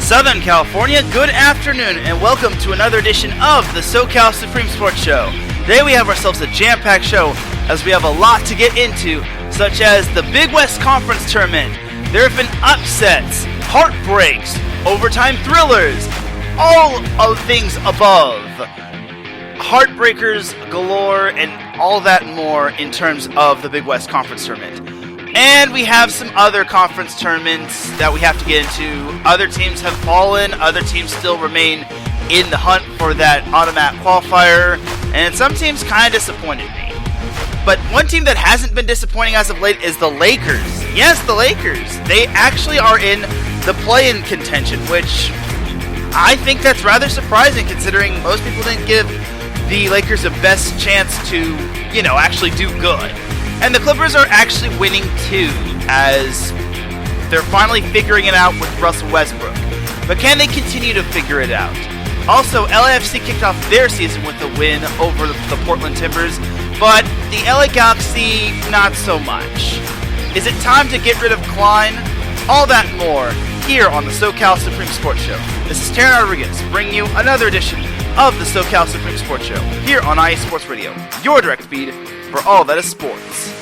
Southern California, good afternoon, and welcome to another edition of the SoCal Supreme Sports Show. Today we have ourselves a jam-packed show, as we have a lot to get into, such as the Big West Conference Tournament. There have been upsets, heartbreaks, overtime thrillers, all of things above. Heartbreakers galore, and all that and more in terms of the Big West Conference Tournament. And we have some other conference tournaments that we have to get into. Other teams have fallen, other teams still remain in the hunt for that automatic qualifier, and some teams kind of disappointed me. But one team that hasn't been disappointing as of late is the Lakers. Yes, the Lakers. They actually are in the play-in contention, which I think that's rather surprising considering most people didn't give the Lakers the best chance to, actually do good. And the Clippers are actually winning too, as they're finally figuring it out with Russell Westbrook. But can they continue to figure it out? Also, LAFC kicked off their season with a win over the Portland Timbers, but the LA Galaxy, not so much. Is it time to get rid of Klein? All that and more here on the SoCal Supreme Sports Show. This is Teran Rodriguez, bringing you another edition of the SoCal Supreme Sports Show here on IE Sports Radio, your direct feed for all that is sports.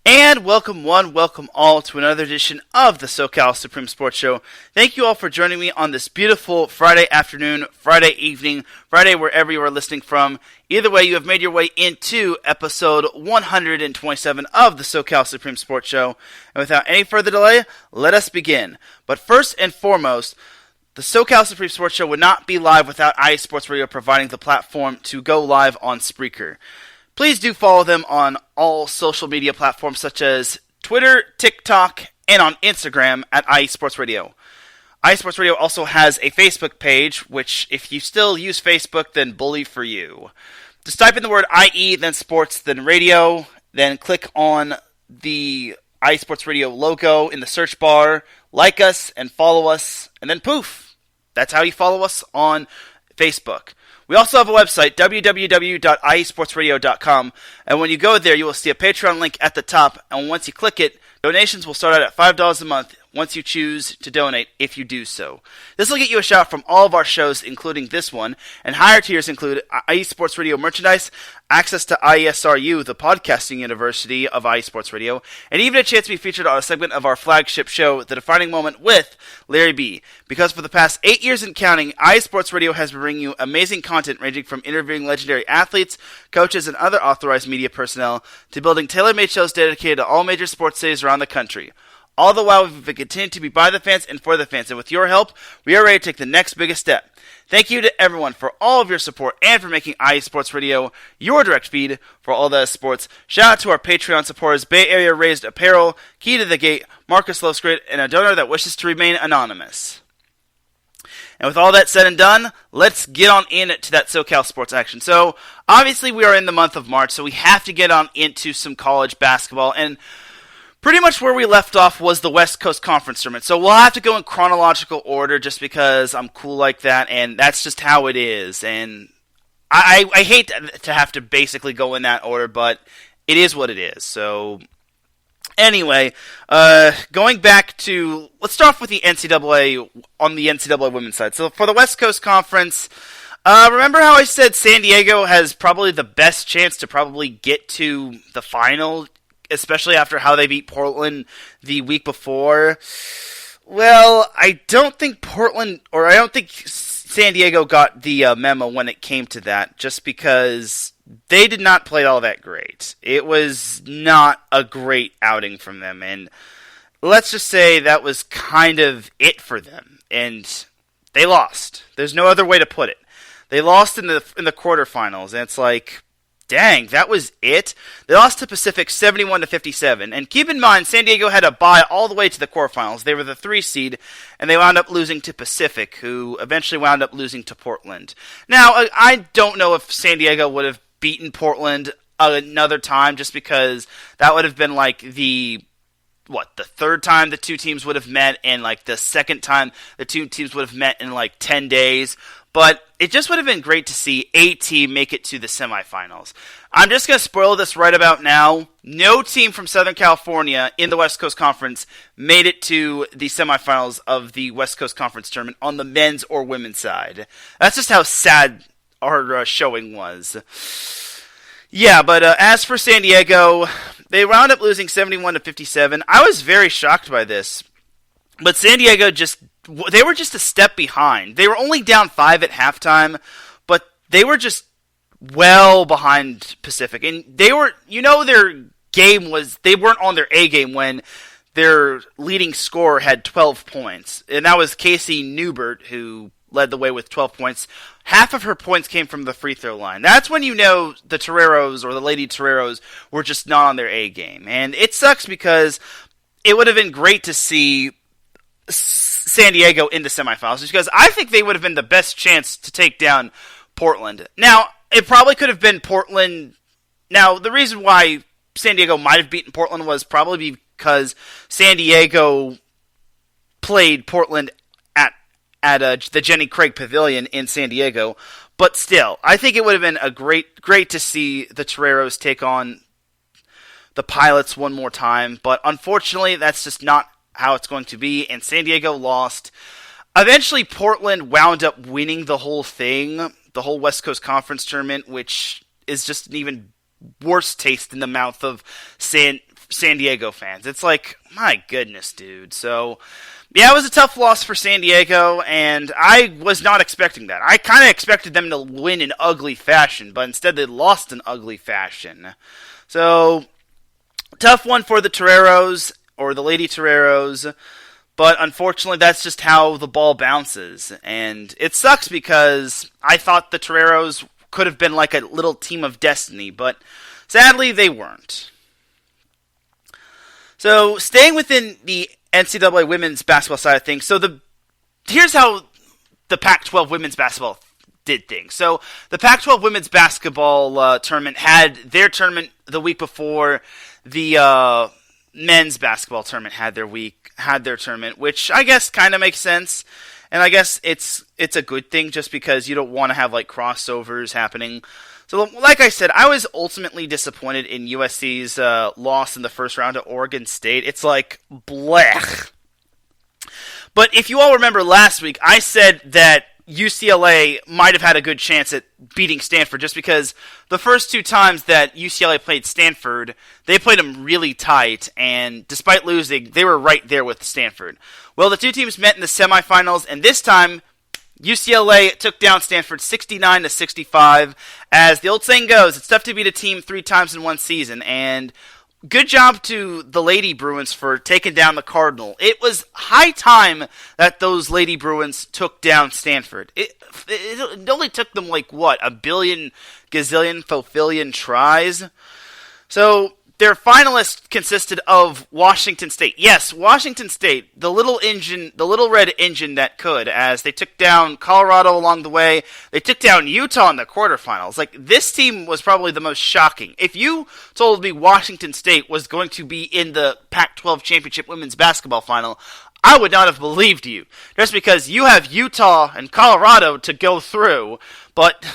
And welcome one, welcome all to another edition of the SoCal Supreme Sports Show. Thank you all for joining me on this beautiful Friday afternoon, Friday evening, Friday wherever you are listening from. Either way, you have made your way into episode 127 of the SoCal Supreme Sports Show. And without any further delay, let us begin. But first and foremost, the SoCal Supreme Sports Show would not be live without IE Sports Radio providing the platform to go live on Spreaker. Please do follow them on all social media platforms such as Twitter, TikTok, and on Instagram at IE Sports Radio. IE Sports Radio also has a Facebook page, which if you still use Facebook, then bully for you. Just type in the word IE, then sports, then radio, then click on the IE Sports Radio logo in the search bar, like us, and follow us, and then poof! That's how you follow us on Facebook. We also have a website, www.iesportsradio.com, and when you go there, you will see a Patreon link at the top, and once you click it, donations will start out at $5 a month once you choose to donate, if you do so. This will get you a shout from all of our shows, including this one, and higher tiers include IE Sports Radio merchandise, access to IESRU, the podcasting university of IE Sports Radio, and even a chance to be featured on a segment of our flagship show, The Defining Moment with Larry B. Because for the past 8 years and counting, IE Sports Radio has been bringing you amazing content ranging from interviewing legendary athletes, coaches, and other authorized media personnel, to building tailor-made shows dedicated to all major sports cities around the country. All the while, we've continued to be by the fans and for the fans, and with your help, we are ready to take the next biggest step. Thank you to everyone for all of your support and for making IE Sports Radio your direct feed for all that is sports. Shout out to our Patreon supporters, Bay Area Raised Apparel, Key to the Gate, Marcus Losgrid, and a donor that wishes to remain anonymous. And with all that said and done, let's get on into that SoCal sports action. So, obviously we are in the month of March, so we have to get on into some college basketball, and pretty much where we left off was the West Coast Conference Tournament. So we'll have to go in chronological order just because I'm cool like that, and that's just how it is. And I hate to have to basically go in that order, but it is what it is. So anyway, going back to, let's start off with the NCAA on the NCAA women's side. So for the West Coast Conference, Remember how I said San Diego has probably the best chance to probably get to the final, especially after how they beat Portland the week before? Well, I don't think San Diego got the memo when it came to that, just because they did not play all that great. It was not a great outing from them, and let's just say that was kind of it for them, and they lost. There's no other way to put it. They lost in the quarterfinals, and it's like, dang, that was it? They lost to Pacific 71-57, and keep in mind, San Diego had a bye all the way to the quarterfinals. They were the 3 seed, and they wound up losing to Pacific, who eventually wound up losing to Portland. Now, I don't know if San Diego would have beaten Portland another time, just because that would have been like the third time the two teams would have met, and like the second time the two teams would have met in like 10 days. But it just would have been great to see a team make it to the semifinals. I'm just going to spoil this right about now. No team from Southern California in the West Coast Conference made it to the semifinals of the West Coast Conference Tournament on the men's or women's side. That's just how sad our showing was. Yeah, but as for San Diego, they wound up losing 71-57. I was very shocked by this. But San Diego they were just a step behind. They were only down 5 at halftime, but they were just well behind Pacific. And their game they weren't on their A game when their leading scorer had 12 points. And that was Casey Newbert, who led the way with 12 points. Half of her points came from the free throw line. That's when you know the Toreros or the Lady Toreros were just not on their A game. And it sucks because it would have been great to see San Diego in the semifinals, just because I think they would have been the best chance to take down Portland. Now, it probably could have been Portland. Now, the reason why San Diego might have beaten Portland was probably because San Diego played Portland at the Jenny Craig Pavilion in San Diego. But still, I think it would have been a great to see the Toreros take on the Pilots one more time. But unfortunately, that's just not how it's going to be, and San Diego lost. Eventually, Portland wound up winning the whole thing, the whole West Coast Conference Tournament, which is just an even worse taste in the mouth of San Diego fans. It's like, my goodness, dude. So, yeah, it was a tough loss for San Diego, and I was not expecting that. I kind of expected them to win in ugly fashion, but instead they lost in ugly fashion. So, tough one for the Toreros, or the Lady Toreros, but unfortunately that's just how the ball bounces, and it sucks because I thought the Toreros could have been like a little team of destiny, but sadly they weren't. So, staying within the NCAA women's basketball side of things, here's how the Pac-12 women's basketball did things. So, the Pac-12 women's basketball tournament had their tournament the week before the men's basketball tournament had their tournament, which I guess kind of makes sense, and I guess it's a good thing just because you don't want to have like crossovers happening. So, like I said, I was ultimately disappointed in USC's loss in the first round to Oregon State. It's like, blech. But if you all remember last week, I said that UCLA might have had a good chance at beating Stanford just because the first 2 times that UCLA played Stanford, they played them really tight, and despite losing, they were right there with Stanford. Well, the two teams met in the semifinals, and this time, UCLA took down Stanford 69-65. As the old saying goes, it's tough to beat a team 3 times in one season, and good job to the Lady Bruins for taking down the Cardinal. It was high time that those Lady Bruins took down Stanford. It only took them a billion, gazillion, fulfillion tries. So their finalists consisted of Washington State. Yes, Washington State, the little red engine that could, as they took down Colorado along the way. They took down Utah in the quarterfinals. This team was probably the most shocking. If you told me Washington State was going to be in the Pac-12 Championship Women's Basketball Final, I would not have believed you. Just because you have Utah and Colorado to go through, but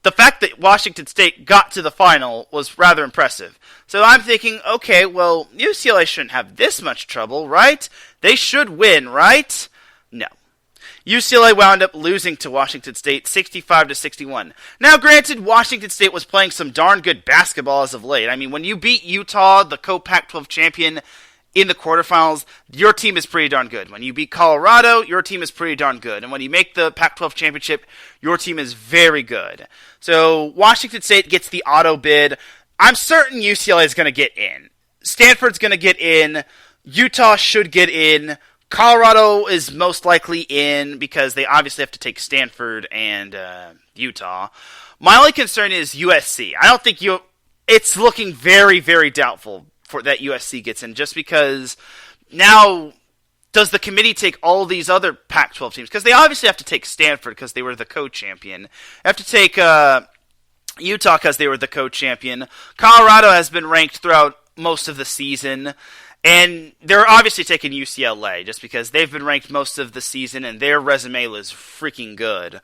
the fact that Washington State got to the final was rather impressive. So I'm thinking, okay, well, UCLA shouldn't have this much trouble, right? They should win, right? No. UCLA wound up losing to Washington State 65-61. Now, granted, Washington State was playing some darn good basketball as of late. I mean, when you beat Utah, the co-Pac-12 champion, in the quarterfinals, your team is pretty darn good. When you beat Colorado, your team is pretty darn good. And when you make the Pac-12 championship, your team is very good. So Washington State gets the auto bid. I'm certain UCLA is going to get in. Stanford's going to get in. Utah should get in. Colorado is most likely in because they obviously have to take Stanford and Utah. My only concern is USC. I don't think it's looking very, very doubtful for that USC gets in, just because now does the committee take all these other Pac-12 teams? Because they obviously have to take Stanford because they were the co-champion. They have to take Utah because they were the co-champion. Colorado has been ranked throughout most of the season. And they're obviously taking UCLA just because they've been ranked most of the season and their resume was freaking good.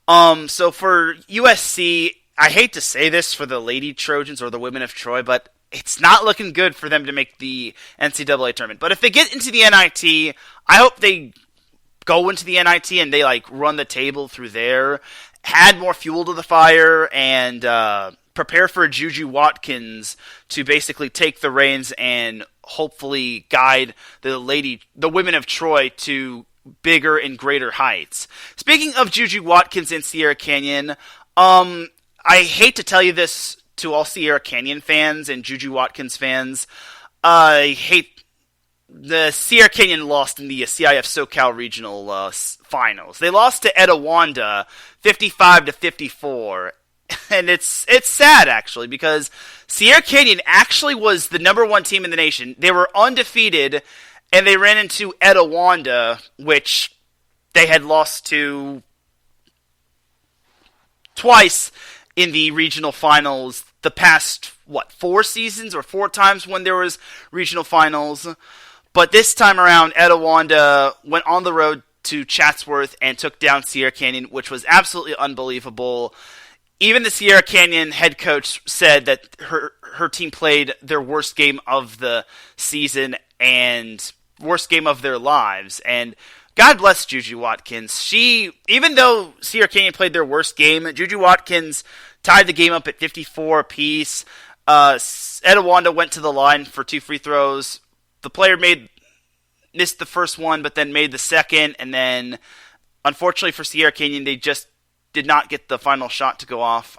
So for USC, I hate to say this for the Lady Trojans or the Women of Troy, but it's not looking good for them to make the NCAA tournament. But if they get into the NIT, I hope they go into the NIT and they run the table through there, add more fuel to the fire, and prepare for Juju Watkins to basically take the reins and hopefully guide the Women of Troy to bigger and greater heights. Speaking of Juju Watkins and Sierra Canyon, I hate to tell you this to all Sierra Canyon fans and Juju Watkins fans. I hate the Sierra Canyon lost in the CIF SoCal Regional Finals. They lost to Etiwanda 55-54. And it's sad, actually, because Sierra Canyon actually was the number one team in the nation. They were undefeated, and they ran into Etiwanda, which they had lost to twice in the regional finals the past, 4 seasons or 4 times when there was regional finals. But this time around, Etiwanda went on the road to Chatsworth and took down Sierra Canyon, which was absolutely unbelievable. Even the Sierra Canyon head coach said that her team played their worst game of the season and worst game of their lives. And God bless Juju Watkins. Even though Sierra Canyon played their worst game, Juju Watkins tied the game up at 54 apiece. Etiwanda went to the line for 2 free throws. The player missed the first one, but then made the second. And then, unfortunately for Sierra Canyon, they just did not get the final shot to go off.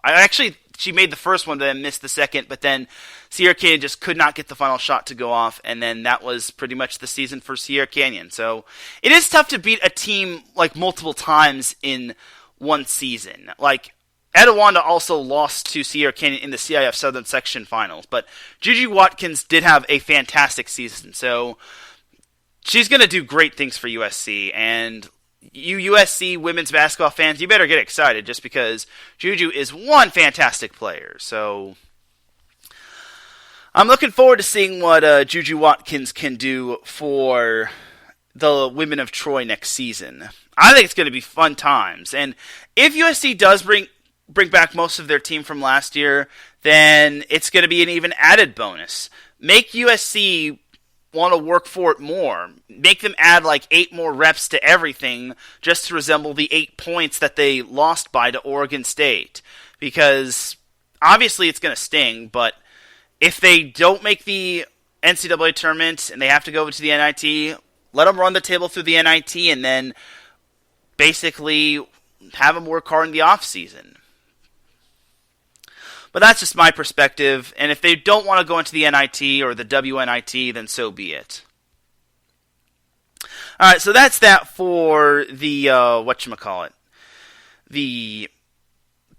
She made the first one, but then missed the second. But then Sierra Canyon just could not get the final shot to go off. And then that was pretty much the season for Sierra Canyon. So it is tough to beat a team multiple times in one season. Etiwanda also lost to Sierra Canyon in the CIF Southern Section Finals. But Juju Watkins did have a fantastic season. So she's going to do great things for USC. And you USC women's basketball fans, you better get excited just because Juju is one fantastic player. So I'm looking forward to seeing what Juju Watkins can do for the Women of Troy next season. I think it's going to be fun times. And if USC does bring back most of their team from last year, then it's going to be an even added bonus. Make USC want to work for it more. Make them add 8 more reps to everything just to resemble the 8 points that they lost by to Oregon State. Because obviously it's going to sting, but if they don't make the NCAA tournament and they have to go to the NIT, let them run the table through the NIT and then basically have them work hard in the offseason. But that's just my perspective, and if they don't want to go into the NIT or the WNIT, then so be it. Alright, so that's that for the, the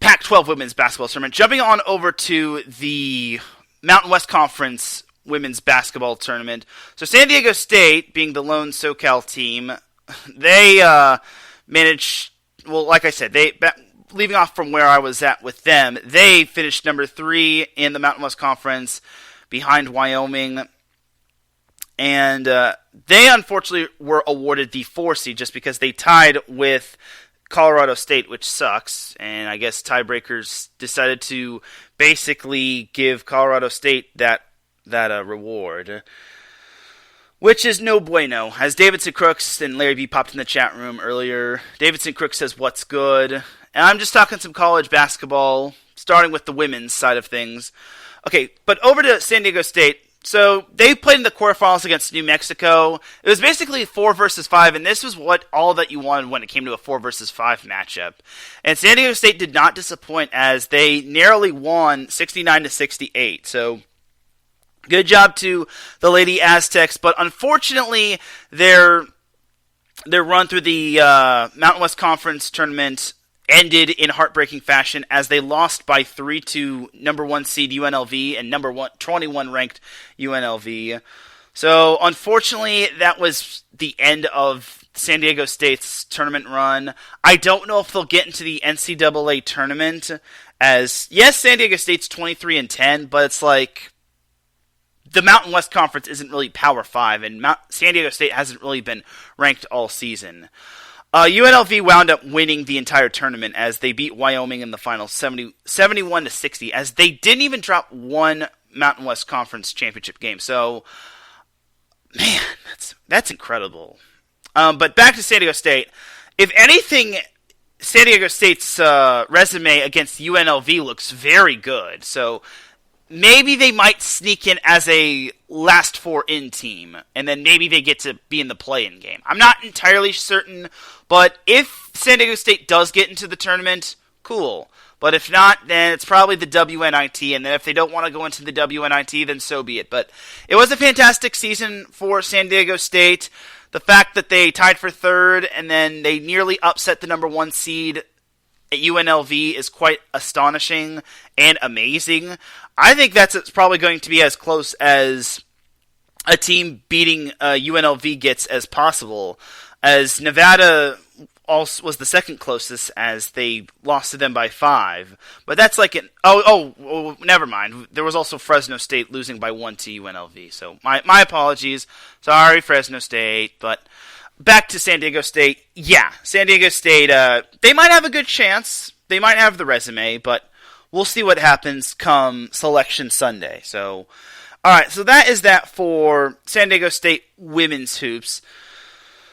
Pac-12 Women's Basketball Tournament. Jumping on over to the Mountain West Conference Women's Basketball Tournament. So San Diego State, being the lone SoCal team, they managed, like I said, leaving off from where I was at with them, they finished number 3 in the Mountain West Conference behind Wyoming. And they unfortunately were awarded the 4 seed just because they tied with Colorado State, which sucks. And I guess tiebreakers decided to basically give Colorado State that reward. which is no bueno. As Davidson Crooks and Larry B popped in the chat room earlier, Davidson Crooks says, what's good? And I'm just talking some college basketball, starting with the women's side of things. Okay, but over to San Diego State. So they played in the quarterfinals against New Mexico. It was basically 4 versus 5, and this was all that you wanted when it came to a 4 versus 5 matchup. And San Diego State did not disappoint as they narrowly won 69-68. So good job to the Lady Aztecs, but unfortunately their run through the Mountain West Conference tournament ended in heartbreaking fashion as they lost by 3 to number 1 seed UNLV and number 21 ranked UNLV. So unfortunately, that was the end of San Diego State's tournament run. I don't know if they'll get into the NCAA tournament, as yes, San Diego State's 23-10, but it's like the Mountain West Conference isn't really Power 5, and San Diego State hasn't really been ranked all season. UNLV wound up winning the entire tournament as they beat Wyoming in the finals 71-60, as they didn't even drop one Mountain West Conference championship game. So, man, that's incredible. But back to San Diego State. If anything, San Diego State's resume against UNLV looks very good. So maybe they might sneak in as a last 4 in team, and then maybe they get to be in the play-in game. I'm not entirely certain, but if San Diego State does get into the tournament, cool. But if not, then it's probably the WNIT, and then if they don't want to go into the WNIT, then so be it. But it was a fantastic season for San Diego State. The fact that they tied for 3rd, and then they nearly upset the number 1 seed at UNLV is quite astonishing and amazing. I think it's probably going to be as close as a team beating UNLV gets as possible, as Nevada also was the second closest as they lost to them by 5. But that's like never mind. There was also Fresno State losing by 1 to UNLV. So my apologies. Sorry, Fresno State. But back to San Diego State. Yeah, San Diego State, they might have a good chance. They might have the resume, but we'll see what happens come Selection Sunday. So, all right, so that is that for San Diego State women's hoops.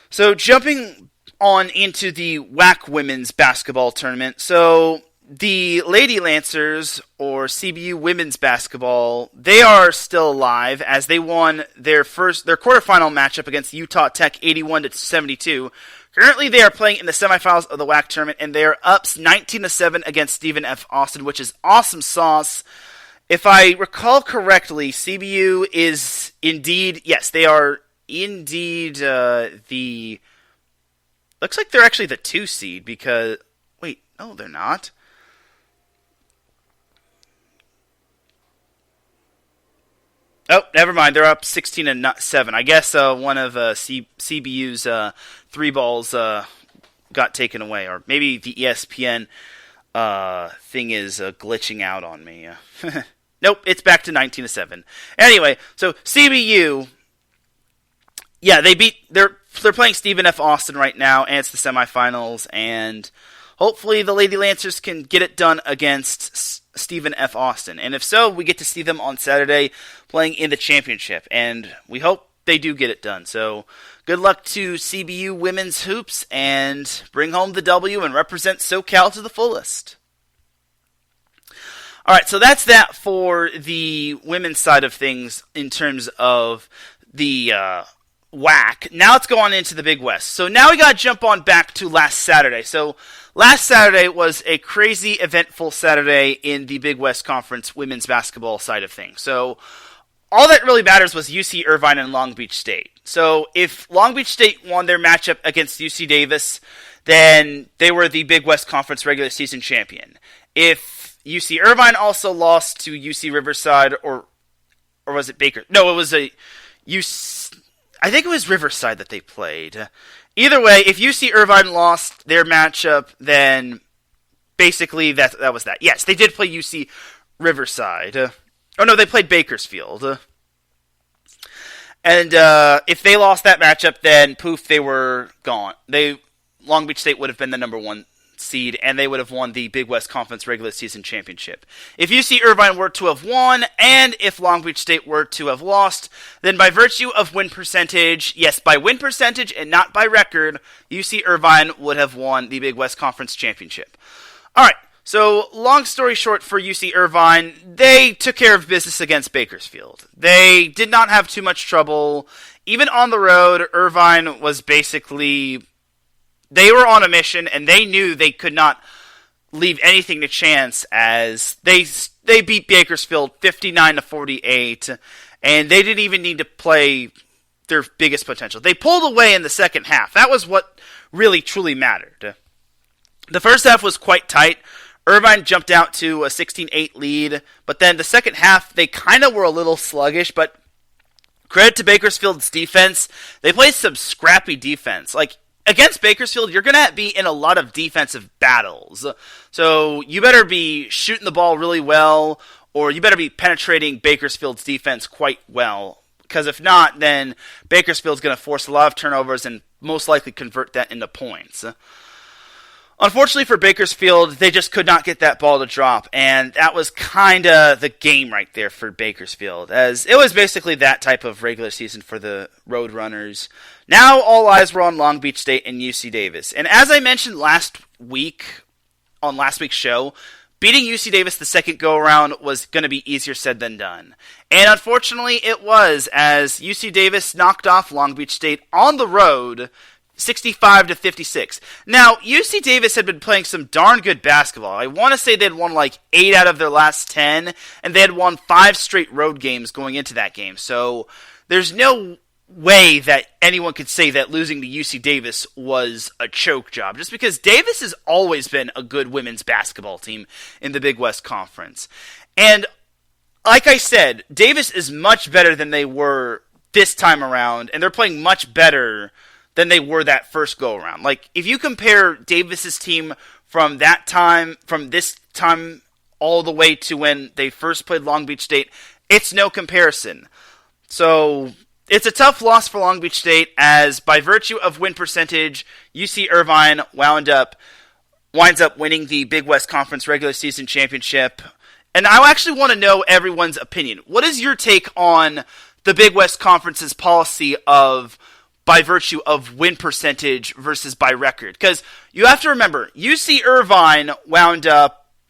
So jumping on into the WAC women's basketball tournament. So the Lady Lancers, or CBU women's basketball, they are still alive as they won their quarterfinal matchup against Utah Tech 81-72. Currently, they are playing in the semifinals of the WAC tournament, and they are up 19-7 against Stephen F. Austin, which is awesome sauce. If I recall correctly, CBU is indeed, yes, they are indeed looks like they're actually the 2 seed because, wait, no, they're not. Oh, never mind. They're up 16-7. I guess one of CBU's 3 balls got taken away, or maybe the ESPN thing is glitching out on me. Nope, it's back to 19-7. Anyway, so CBU, yeah, they're playing Stephen F. Austin right now, and it's the semifinals, and hopefully the Lady Lancers can get it done against Stephen F. Austin. And if so, we get to see them on Saturday playing in the championship. And we hope they do get it done. So good luck to CBU women's hoops and bring home the W and represent SoCal to the fullest. All right, so that's that for the women's side of things in terms of the WAC. Now let's go on into the Big West. So now we got to jump on back to last Saturday. So last Saturday was a crazy, eventful Saturday in the Big West Conference women's basketball side of things. So all that really matters was UC Irvine and Long Beach State. So if Long Beach State won their matchup against UC Davis, then they were the Big West Conference regular season champion. If UC Irvine also lost to UC Riverside, or was it Baker? No, it was I think it was Riverside that they played. Either way, if UC Irvine lost their matchup, then basically that was that. Yes, they did play UC Riverside. Oh no, they played Bakersfield. And if they lost that matchup, then poof, they were gone. Long Beach State would have been the number 1 seed, and they would have won the Big West Conference regular season championship. If UC Irvine were to have won, and if Long Beach State were to have lost, then by virtue of win percentage, yes, by win percentage and not by record, UC Irvine would have won the Big West Conference championship. Alright, so long story short for UC Irvine, they took care of business against Bakersfield. They did not have too much trouble. Even on the road, Irvine was basically... They were on a mission, and they knew they could not leave anything to chance as they beat Bakersfield 59-48, and they didn't even need to play their biggest potential. They pulled away in the second half. That was what really, truly mattered. The first half was quite tight. Irvine jumped out to a 16-8 lead, but then the second half, they kind of were a little sluggish, but credit to Bakersfield's defense. They played some scrappy defense. Against Bakersfield, you're going to be in a lot of defensive battles. So you better be shooting the ball really well, or you better be penetrating Bakersfield's defense quite well. Because if not, then Bakersfield's going to force a lot of turnovers and most likely convert that into points. Unfortunately for Bakersfield, they just could not get that ball to drop, and that was kind of the game right there for Bakersfield, as it was basically that type of regular season for the Roadrunners. Now all eyes were on Long Beach State and UC Davis, and as I mentioned last week, on last week's show, beating UC Davis the second go-around was going to be easier said than done. And unfortunately it was, as UC Davis knocked off Long Beach State on the road 65-56. Now, UC Davis had been playing some darn good basketball. I want to say they'd won 8 out of their last 10, and they had won 5 straight road games going into that game. So there's no way that anyone could say that losing to UC Davis was a choke job, just because Davis has always been a good women's basketball team in the Big West Conference. And like I said, Davis is much better than they were this time around, and they're playing much better than they were that first go-around. If you compare Davis's team from this time all the way to when they first played Long Beach State, it's no comparison. So it's a tough loss for Long Beach State, as by virtue of win percentage, UC Irvine winds up winning the Big West Conference regular season championship. And I actually want to know everyone's opinion. What is your take on the Big West Conference's policy of by virtue of win percentage versus by record? Because you have to remember, UC Irvine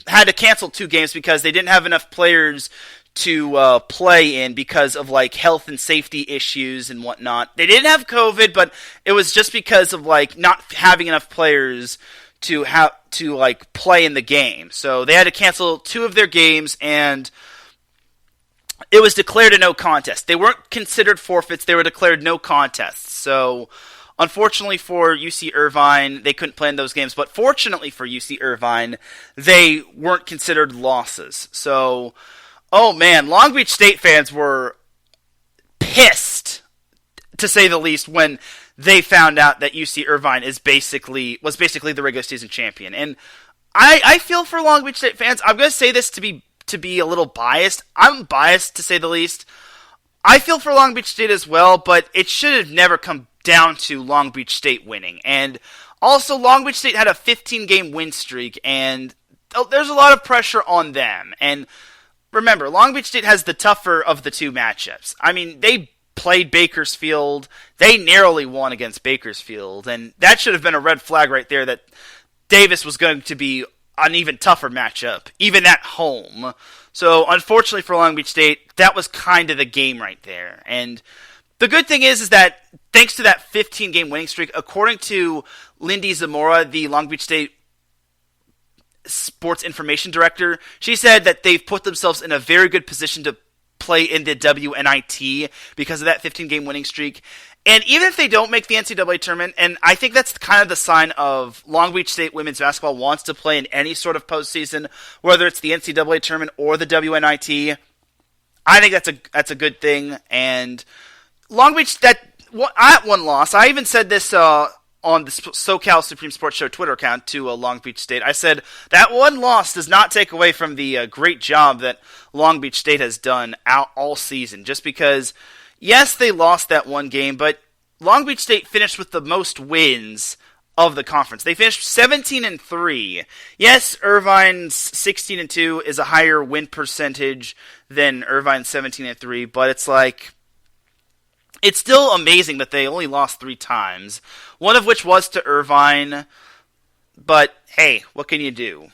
had to cancel 2 games because they didn't have enough players to play in because of health and safety issues and whatnot. They didn't have COVID, but it was just because of not having enough players to play in the game. So they had to cancel 2 of their games, and it was declared a no contest. They weren't considered forfeits, they were declared no contests. So, unfortunately for UC Irvine, they couldn't play in those games, but fortunately for UC Irvine, they weren't considered losses. So, oh man, Long Beach State fans were pissed, to say the least, when they found out that UC Irvine was basically the regular season champion. And I feel for Long Beach State fans. I'm going to say this to be a little biased. I'm biased, to say the least. I feel for Long Beach State as well, but it should have never come down to Long Beach State winning. And also, Long Beach State had a 15-game win streak, and there's a lot of pressure on them. And remember, Long Beach State has the tougher of the 2 matchups. I mean, they played Bakersfield. They narrowly won against Bakersfield, and that should have been a red flag right there that Davis was going to be an even tougher matchup, even at home. So, unfortunately for Long Beach State, that was kind of the game right there. And the good thing is that thanks to that 15-game winning streak, according to Lindy Zamora, the Long Beach State sports information director, she said that they've put themselves in a very good position to play in the WNIT because of that 15-game winning streak. And even if they don't make the NCAA tournament, and I think that's kind of the sign of Long Beach State women's basketball wants to play in any sort of postseason, whether it's the NCAA tournament or the WNIT, I think that's a good thing. And Long Beach, at one loss, I even said this on the SoCal Supreme Sports Show Twitter account to Long Beach State. I said, that one loss does not take away from the great job that Long Beach State has done all season, just because, yes, they lost that one game, but Long Beach State finished with the most wins of the conference. They finished 17-3. Yes, Irvine's 16-2 is a higher win percentage than Irvine's 17-3, but it's like, it's still amazing that they only lost 3 times, one of which was to Irvine, but hey, what can you do?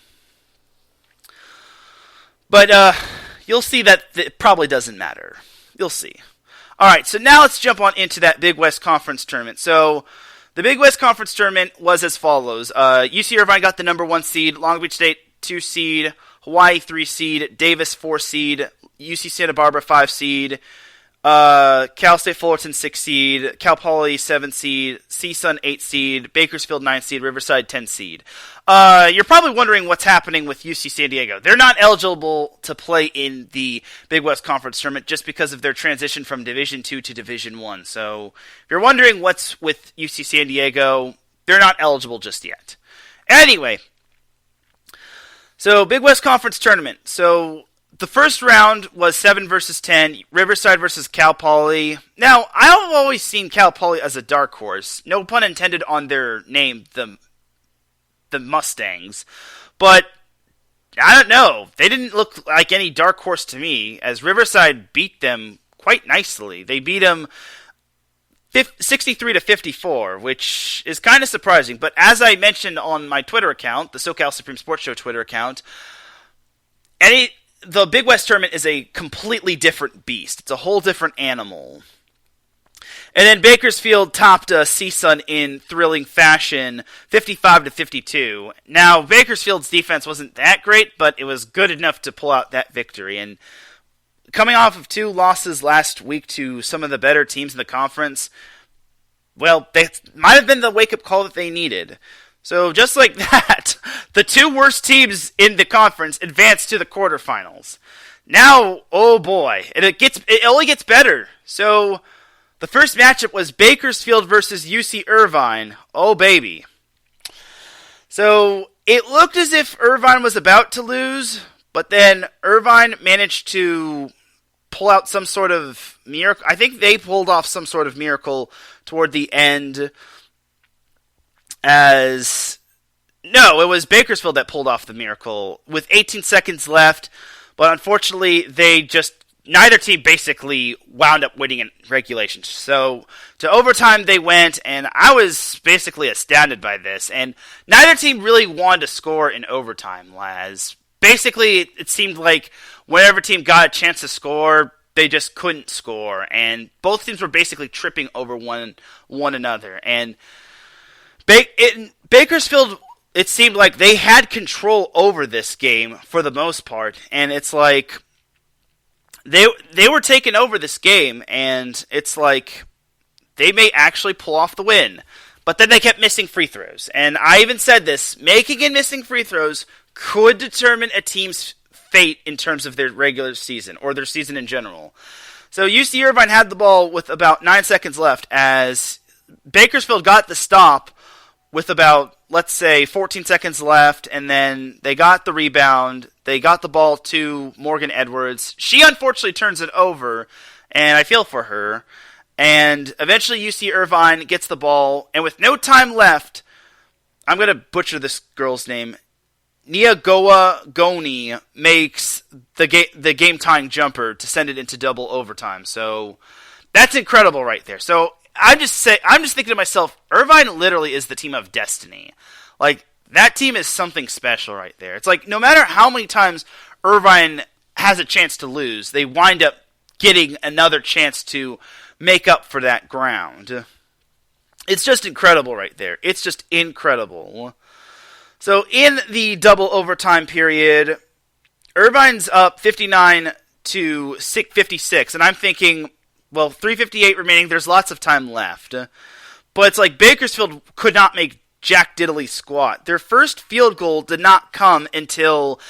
But you'll see that it probably doesn't matter. You'll see. Alright, so now let's jump on into that Big West Conference Tournament. So, the Big West Conference Tournament was as follows. UC Irvine got the number 1 seed, Long Beach State 2 seed, Hawaii 3 seed, Davis 4 seed, UC Santa Barbara 5 seed, Cal State Fullerton 6 seed, Cal Poly 7 seed, CSUN 8 seed, Bakersfield 9 seed, Riverside 10 seed. You're probably wondering what's happening with UC San Diego. They're not eligible to play in the Big West Conference Tournament just because of their transition from Division II to Division I. So, if you're wondering what's with UC San Diego, they're not eligible just yet. Anyway, so Big West Conference Tournament. So, the first round was 7 versus 10, Riverside versus Cal Poly. Now, I've always seen Cal Poly as a dark horse. No pun intended on their name, the Mustangs. But, I don't know. They didn't look like any dark horse to me, as Riverside beat them quite nicely. They beat them 63-54, which is kind of surprising. But as I mentioned on my Twitter account, the SoCal Supreme Sports Show Twitter account, the Big West Tournament is a completely different beast. It's a whole different animal. And then Bakersfield topped CSUN in thrilling fashion, 55-52. Now, Bakersfield's defense wasn't that great, but it was good enough to pull out that victory. And coming off of 2 losses last week to some of the better teams in the conference, well, they might have been the wake-up call that they needed. So just like that, the 2 worst teams in the conference advanced to the quarterfinals. Now, oh boy, it only gets better. So the first matchup was Bakersfield versus UC Irvine. Oh baby. So it looked as if Irvine was about to lose, but then Irvine managed to pull out some sort of miracle. I think they pulled off some sort of miracle toward the end. No, it was Bakersfield that pulled off the miracle with 18 seconds left, but unfortunately neither team basically wound up winning in regulation. So to overtime they went, and I was basically astounded by this, and neither team really wanted to score in overtime, as basically it seemed like whenever team got a chance to score, they just couldn't score, and both teams were basically tripping over one another, and Bakersfield, it seemed like they had control over this game for the most part, and it's like they were taking over this game, and it's like they may actually pull off the win. But then they kept missing free throws, and I even said this, making and missing free throws could determine a team's fate in terms of their regular season, or their season in general. So UC Irvine had the ball with about 9 seconds left, as Bakersfield got the stop with about, let's say, 14 seconds left, and then they got the rebound. They got the ball to Morgan Edwards. She unfortunately turns it over, and I feel for her. And eventually UC Irvine gets the ball, and with no time left, I'm going to butcher this girl's name, Niagoa Goni makes the game-tying jumper to send it into double overtime. So that's incredible right there. So I'm just thinking to myself, Irvine literally is the team of destiny. Like, that team is something special right there. It's like, no matter how many times Irvine has a chance to lose, they wind up getting another chance to make up for that ground. It's just incredible right there. It's just incredible. So, in the double overtime period, Irvine's up 59-56, and I'm thinking, well, 3:58 remaining, there's lots of time left. But it's like Bakersfield could not make jack diddly squat. Their first field goal did not come until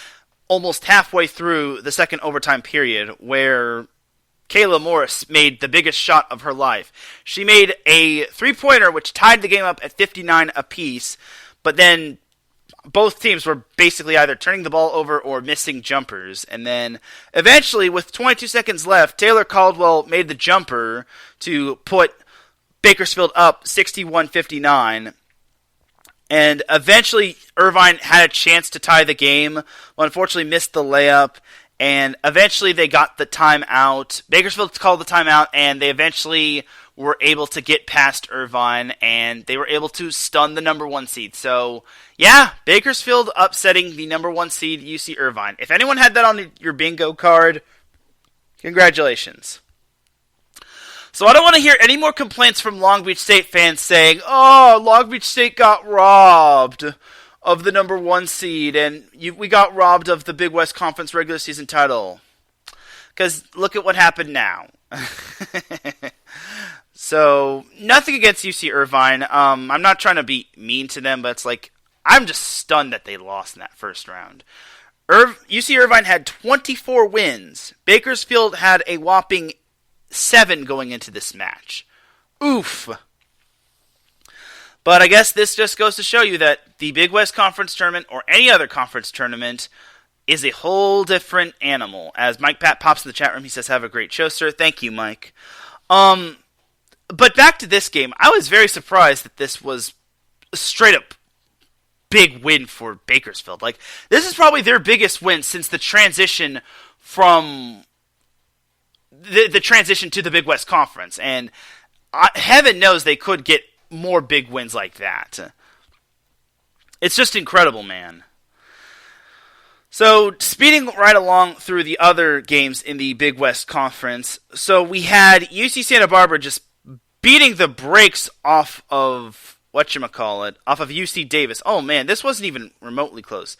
almost halfway through the second overtime period, where Kayla Morris made the biggest shot of her life. She made a three-pointer which tied the game up at 59 apiece, but then both teams were basically either turning the ball over or missing jumpers. And then eventually, with 22 seconds left, Taylor Caldwell made the jumper to put Bakersfield up 61-59. And eventually, Irvine had a chance to tie the game. Well, unfortunately, missed the layup. And eventually, they got the timeout. Bakersfield called the timeout, and they eventually were able to get past Irvine, and they were able to stun the number 1 seed. So, yeah, Bakersfield upsetting the number 1 seed, UC Irvine. If anyone had that on your bingo card, congratulations. So I don't want to hear any more complaints from Long Beach State fans saying, oh, Long Beach State got robbed of the number 1 seed, and we got robbed of the Big West Conference regular season title. Because look at what happened now. So, nothing against UC Irvine. I'm not trying to be mean to them, but it's like, I'm just stunned that they lost in that first round. UC Irvine had 24 wins. Bakersfield had a whopping 7 going into this match. Oof. But I guess this just goes to show you that the Big West Conference Tournament, or any other conference tournament, is a whole different animal. As Mike Pat pops in the chat room, he says, have a great show, sir. Thank you, Mike. But back to this game, I was very surprised that this was a straight up big win for Bakersfield. Like, this is probably their biggest win since the transition from the transition to the Big West Conference, and heaven knows they could get more big wins like that. It's just incredible, man. So, speeding right along through the other games in the Big West Conference, so we had UC Santa Barbara just beating the brakes off of off of UC Davis. Oh man, this wasn't even remotely close.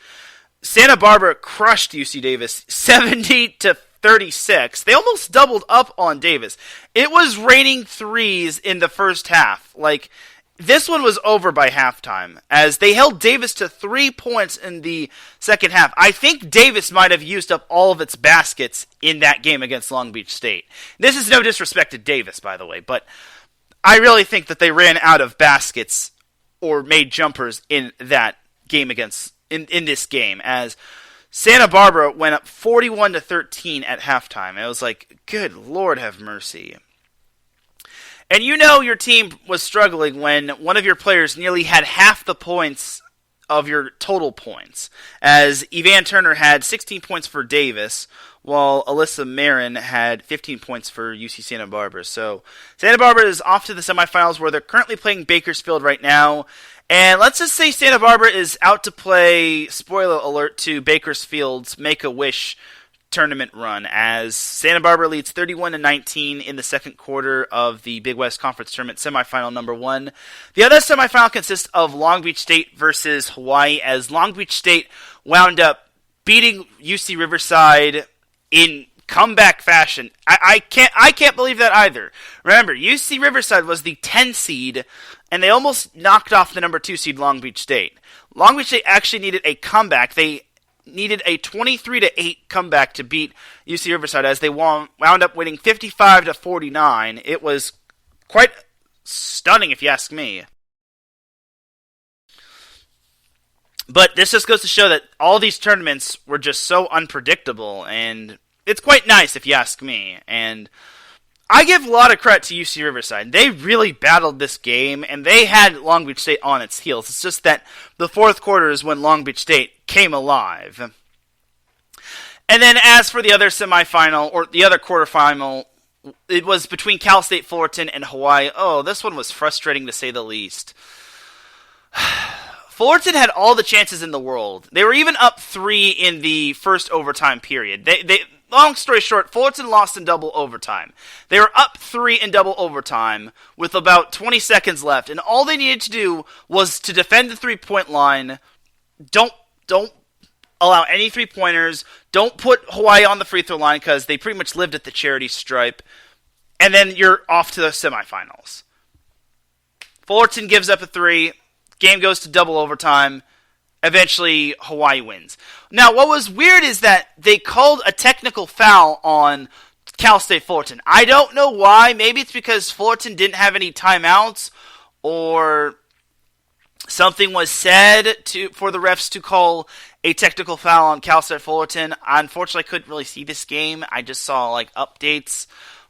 Santa Barbara crushed UC Davis 70-36. They almost doubled up on Davis. It was raining threes in the first half. Like, this one was over by halftime, as they held Davis to 3 points in the second half. I think Davis might have used up all of its baskets in that game against Long Beach State. This is no disrespect to Davis, by the way, but I really think that they ran out of baskets or made jumpers in that game in this game, as Santa Barbara went up 41-13 at halftime. It was like, good Lord have mercy. And you know your team was struggling when one of your players nearly had half the points of your total points, as Evan Turner had 16 points for Davis, while Alyssa Marin had 15 points for UC Santa Barbara. So Santa Barbara is off to the semifinals, where they're currently playing Bakersfield right now. And let's just say Santa Barbara is out to play, spoiler alert, to Bakersfield's Make-A-Wish tournament run, as Santa Barbara leads 31-19 in the second quarter of the Big West Conference Tournament semifinal number 1. The other semifinal consists of Long Beach State versus Hawaii, as Long Beach State wound up beating UC Riverside in comeback fashion. I can't believe that either. Remember, UC Riverside was the 10 seed, and they almost knocked off the number 2 seed Long Beach State. Long Beach State actually needed a comeback. They needed a 23-8 comeback to beat UC Riverside, as they wound up winning 55-49. It was quite stunning, if you ask me. But this just goes to show that all these tournaments were just so unpredictable, and it's quite nice, if you ask me. And I give a lot of credit to UC Riverside. They really battled this game, and they had Long Beach State on its heels. It's just that the fourth quarter is when Long Beach State came alive. And then as for the other semifinal, or the other quarterfinal, it was between Cal State Fullerton and Hawaii. Oh, this one was frustrating to say the least. Fullerton had all the chances in the world. They were even up 3 in the first overtime period. Long story short, Fullerton lost in double overtime. They were up 3 in double overtime with about 20 seconds left, and all they needed to do was to defend the 3-point line. Don't allow any 3-pointers. Don't put Hawaii on the free throw line, because they pretty much lived at the charity stripe. And then you're off to the semifinals. Fullerton gives up a 3. Game goes to double overtime. Eventually, Hawaii wins. Now, what was weird is that they called a technical foul on Cal State Fullerton. I don't know why. Maybe it's because Fullerton didn't have any timeouts, or something was said for the refs to call a technical foul on Cal State Fullerton. Unfortunately, I couldn't really see this game. I just saw updates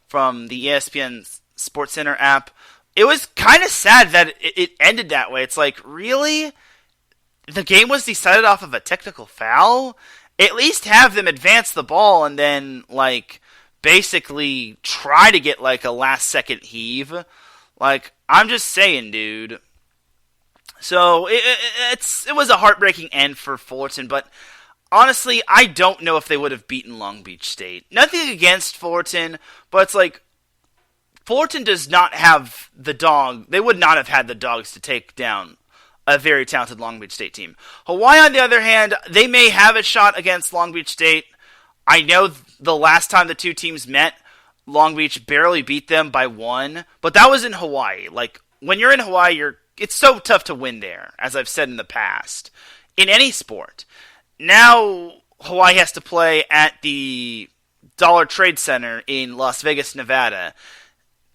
from the ESPN Sports Center app. It was kind of sad that it ended that way. It's like, really? the game was decided off of a technical foul, at least have them advance the ball and then, like, basically try to get, like, a last-second heave. Like, I'm just saying, dude. So, it was a heartbreaking end for Fullerton, but honestly, I don't know if they would have beaten Long Beach State. Nothing against Fullerton, but it's like, Fullerton does not have the dog. They would not have had the dogs to take down a very talented Long Beach State team. Hawaii, on the other hand, they may have a shot against Long Beach State. I know the last time the two teams met, Long Beach barely beat them by 1, but that was in Hawaii. Like, when you're in Hawaii, it's so tough to win there, as I've said in the past, in any sport. Now, Hawaii has to play at the Dollar Trade Center in Las Vegas, Nevada.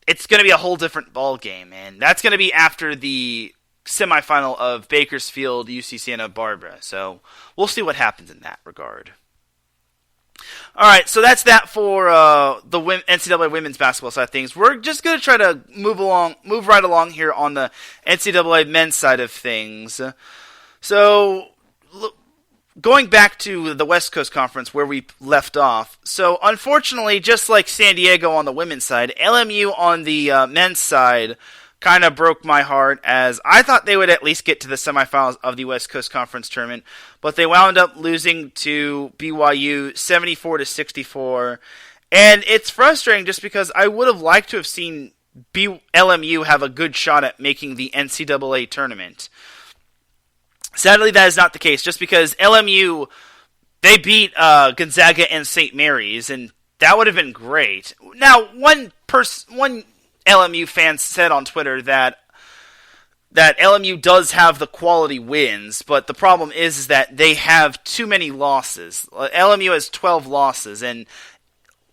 It's going to be a whole different ball game, and that's going to be after the semifinal of Bakersfield, UC Santa Barbara. So we'll see what happens in that regard. All right, so that's that for the NCAA women's basketball side of things. We're just going to try to move right along here on the NCAA men's side of things. So, going back to the West Coast Conference where we left off. So, unfortunately, just like San Diego on the women's side, LMU on the men's side kind of broke my heart, as I thought they would at least get to the semifinals of the West Coast Conference Tournament, but they wound up losing to BYU 74-64, and it's frustrating just because I would have liked to have seen LMU have a good shot at making the NCAA Tournament. Sadly, that is not the case, just because LMU, they beat Gonzaga and St. Mary's, and that would have been great. Now, one LMU fan said on Twitter that LMU does have the quality wins, but the problem is that they have too many losses. LMU has 12 losses, and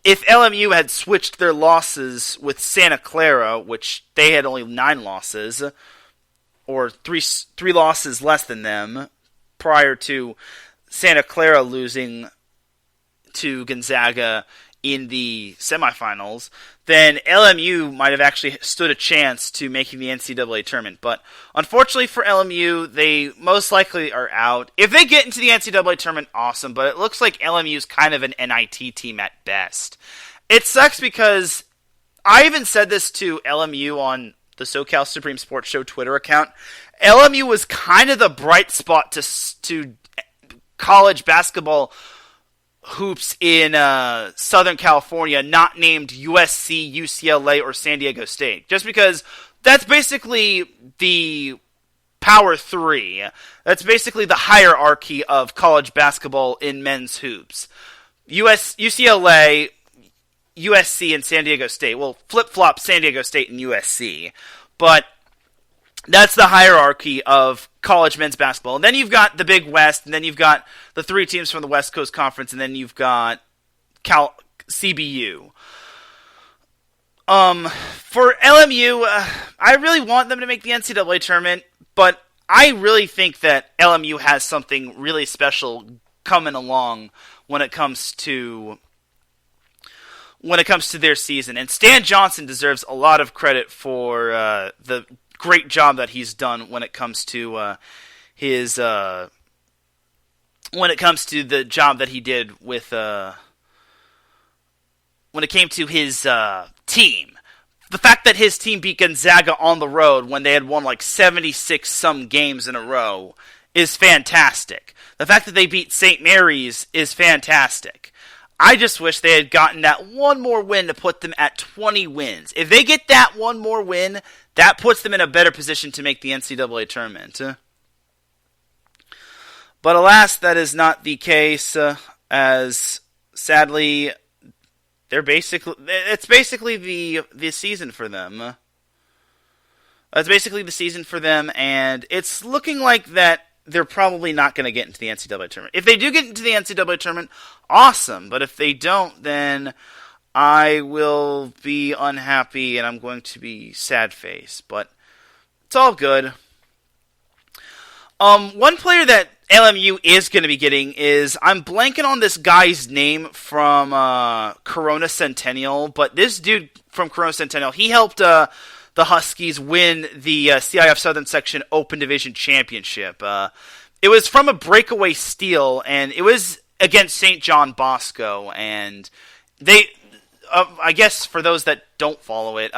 if LMU had switched their losses with Santa Clara, which they had only 9 losses, or three losses less than them, prior to Santa Clara losing to Gonzaga in the semifinals, then LMU might have actually stood a chance to making the NCAA tournament. But unfortunately for LMU, they most likely are out. If they get into the NCAA tournament, awesome, but it looks like LMU is kind of an NIT team at best. It sucks because I even said this to LMU on the SoCal Supreme Sports Show Twitter account. LMU was kind of the bright spot to college basketball hoops in Southern California, not named USC, UCLA, or San Diego State. Just because that's basically the Power 3. That's basically the hierarchy of college basketball in men's hoops. UCLA, USC, and San Diego State. Well, flip-flop San Diego State and USC. But that's the hierarchy of college men's basketball. And then you've got the Big West, and then you've got the 3 teams from the West Coast Conference, and then you've got CBU. For LMU, I really want them to make the NCAA tournament, but I really think that LMU has something really special coming along when it comes to their season. And Stan Johnson deserves a lot of credit for the great job that he's done when it comes to the job that he did with when it came to his team. The fact that his team beat Gonzaga on the road when they had won like 76 some games in a row is fantastic. The fact that they beat St. Mary's is fantastic. I just wish they had gotten that one more win to put them at 20 wins. If they get that one more win, that puts them in a better position to make the NCAA tournament. But alas, that is not the case, as sadly, it's basically the season for them. It's basically the season for them, and it's looking like that they're probably not going to get into the NCAA tournament. If they do get into the NCAA tournament, awesome. But if they don't, then I will be unhappy and I'm going to be sad-faced. But it's all good. One player that LMU is going to be getting is, I'm blanking on this guy's name from Corona Centennial, but this dude from Corona Centennial, he helped the Huskies win the CIF Southern Section Open Division Championship. it was from a breakaway steal, and it was against St. John Bosco, and they, I guess for those that don't follow it,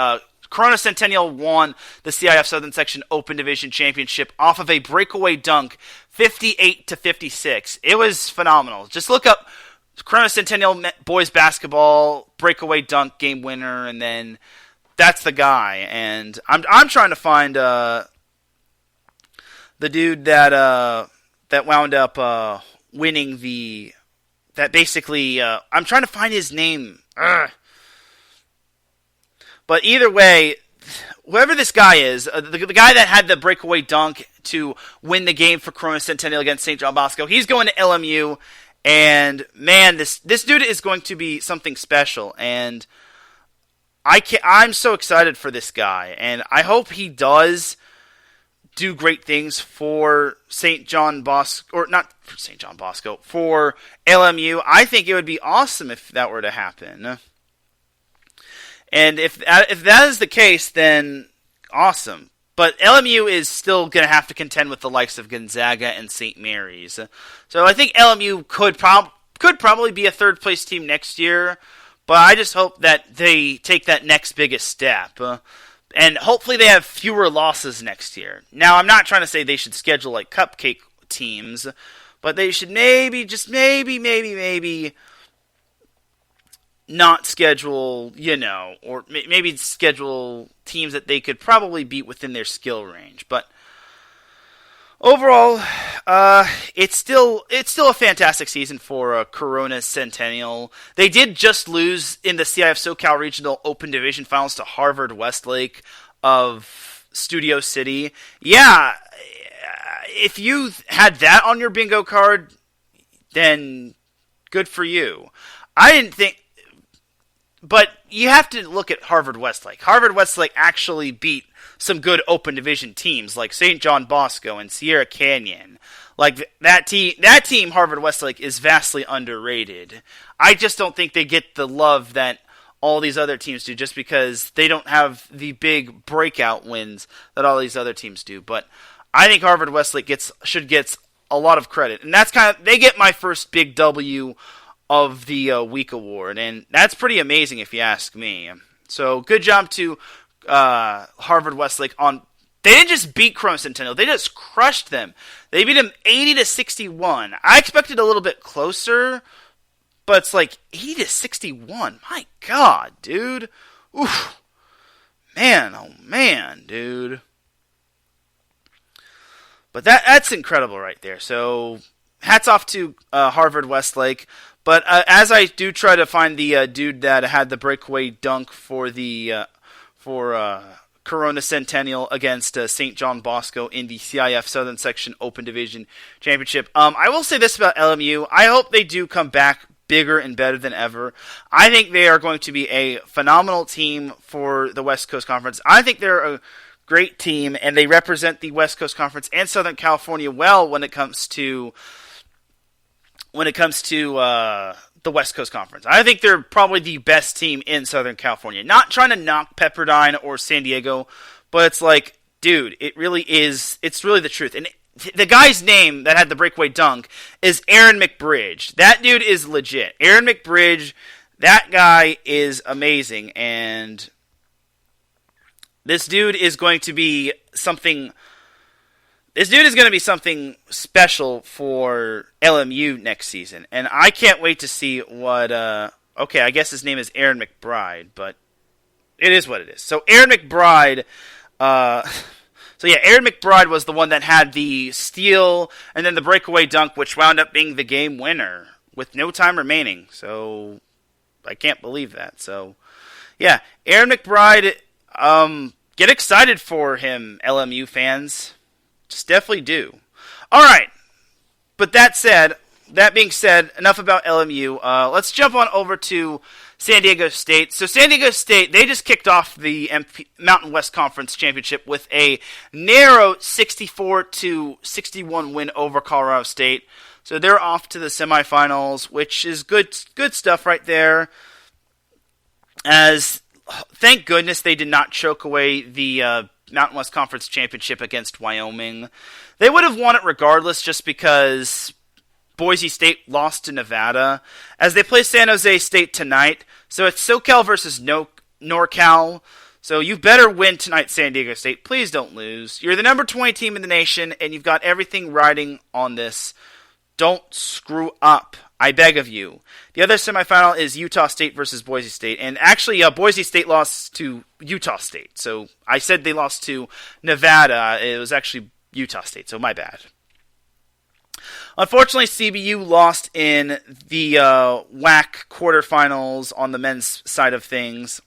Corona Centennial won the CIF Southern Section Open Division Championship off of a breakaway dunk, 58-56. It was phenomenal. Just look up Corona Centennial boys basketball breakaway dunk game winner, and then that's the guy. And I'm trying to find the dude that wound up winning the. That basically, I'm trying to find his name. Ugh. But either way, whoever this guy is, the guy that had the breakaway dunk to win the game for Corona Centennial against St. John Bosco, he's going to LMU, and man, this dude is going to be something special, and I'm so excited for this guy, and I hope he does do great things for St. John Bosco, or not for St. John Bosco, for LMU. I think it would be awesome if that were to happen. And if that is the case, then awesome. But LMU is still going to have to contend with the likes of Gonzaga and St. Mary's. So I think LMU could probably be a third place team next year, but I just hope that they take that next biggest step. And hopefully they have fewer losses next year. Now, I'm not trying to say they should schedule like cupcake teams, but they should maybe not schedule, or maybe schedule teams that they could probably beat within their skill range. But overall, it's still a fantastic season for Corona Centennial. They did just lose in the CIF SoCal Regional Open Division Finals to Harvard Westlake of Studio City. Yeah, if you had that on your bingo card, then good for you. I didn't think... But you have to look at Harvard Westlake. Harvard Westlake actually beat some good Open Division teams like St. John Bosco and Sierra Canyon. Like that team, Harvard Westlake, is vastly underrated. I just don't think they get the love that all these other teams do, just because they don't have the big breakout wins that all these other teams do. But I think Harvard Westlake should get a lot of credit, and that's they get my first big W of the week award, and that's pretty amazing if you ask me. So good job to Harvard Westlake on. They didn't just beat Corona Centennial; they just crushed them. They beat them 80-61. I expected a little bit closer, but it's like 80-61. My God, dude! Oof, man, oh man, dude. But that's incredible right there. So hats off to Harvard Westlake. But as I do try to find the dude that had the breakaway dunk for the Corona Centennial against St. John Bosco in the CIF Southern Section Open Division Championship, I will say this about LMU. I hope they do come back bigger and better than ever. I think they are going to be a phenomenal team for the West Coast Conference. I think they're a great team, and they represent the West Coast Conference and Southern California well when it comes to the West Coast Conference. I think they're probably the best team in Southern California. Not trying to knock Pepperdine or San Diego, but it's like, dude, it's really the truth. And the guy's name that had the breakaway dunk is Aaron McBridge. That dude is legit. Aaron McBridge, that guy is amazing, and this dude is going to be something... This dude is going to be something special for LMU next season, and I can't wait to see what, okay, I guess his name is Aaron McBride, but it is what it is. So Aaron McBride, Aaron McBride was the one that had the steal and then the breakaway dunk, which wound up being the game winner with no time remaining, so I can't believe that. So, yeah, Aaron McBride, get excited for him, LMU fans. Just definitely do. All right. But that being said, enough about LMU. Let's jump on over to San Diego State. So San Diego State, they just kicked off the Mountain West Conference Championship with a narrow 64-61 win over Colorado State. So they're off to the semifinals, which is good stuff right there. As thank goodness they did not choke away the Mountain West Conference championship against Wyoming. They would have won it regardless just because Boise State lost to Nevada, as they play San Jose State tonight. So it's SoCal versus NorCal. So you better win tonight, San Diego State. Please don't lose. You're the number 20 team in the nation, and you've got everything riding on this. Don't screw up. I beg of you. The other semifinal is Utah State versus Boise State. And actually, Boise State lost to Utah State. So I said they lost to Nevada. It was actually Utah State, so my bad. Unfortunately, CBU lost in the WAC quarterfinals on the men's side of things,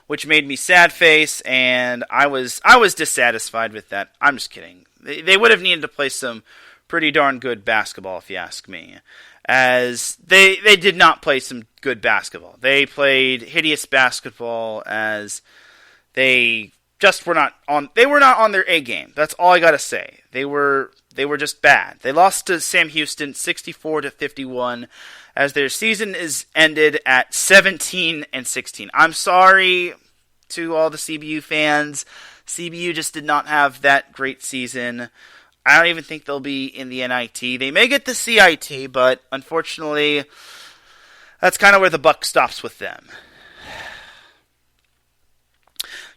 which made me sad face, and I was dissatisfied with that. I'm just kidding. They would have needed to play some pretty darn good basketball, if you ask me, as they did not play some good basketball. They played hideous basketball, as they just were not on their A game. That's all I gotta say. They were just bad. They lost to Sam Houston 64-51, as their season is ended at 17-16. I'm sorry to all the CBU fans. CBU just did not have that great season. I don't even think they'll be in the NIT. They may get the CIT, but unfortunately, that's kind of where the buck stops with them.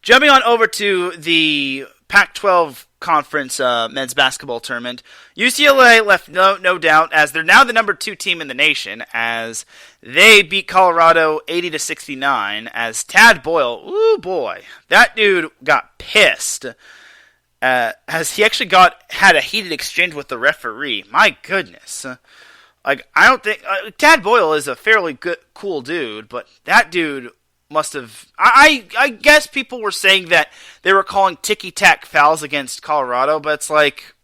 Jumping on over to the Pac-12 Conference men's basketball tournament, UCLA left no doubt, as they're now the number 2 team in the nation, as they beat Colorado 80-69, as Tad Boyle, ooh boy, that dude got pissed. As he actually had a heated exchange with the referee. My goodness. I don't think... Tad Boyle is a fairly cool dude, but that dude must have... I guess people were saying that they were calling ticky-tack fouls against Colorado, but it's like...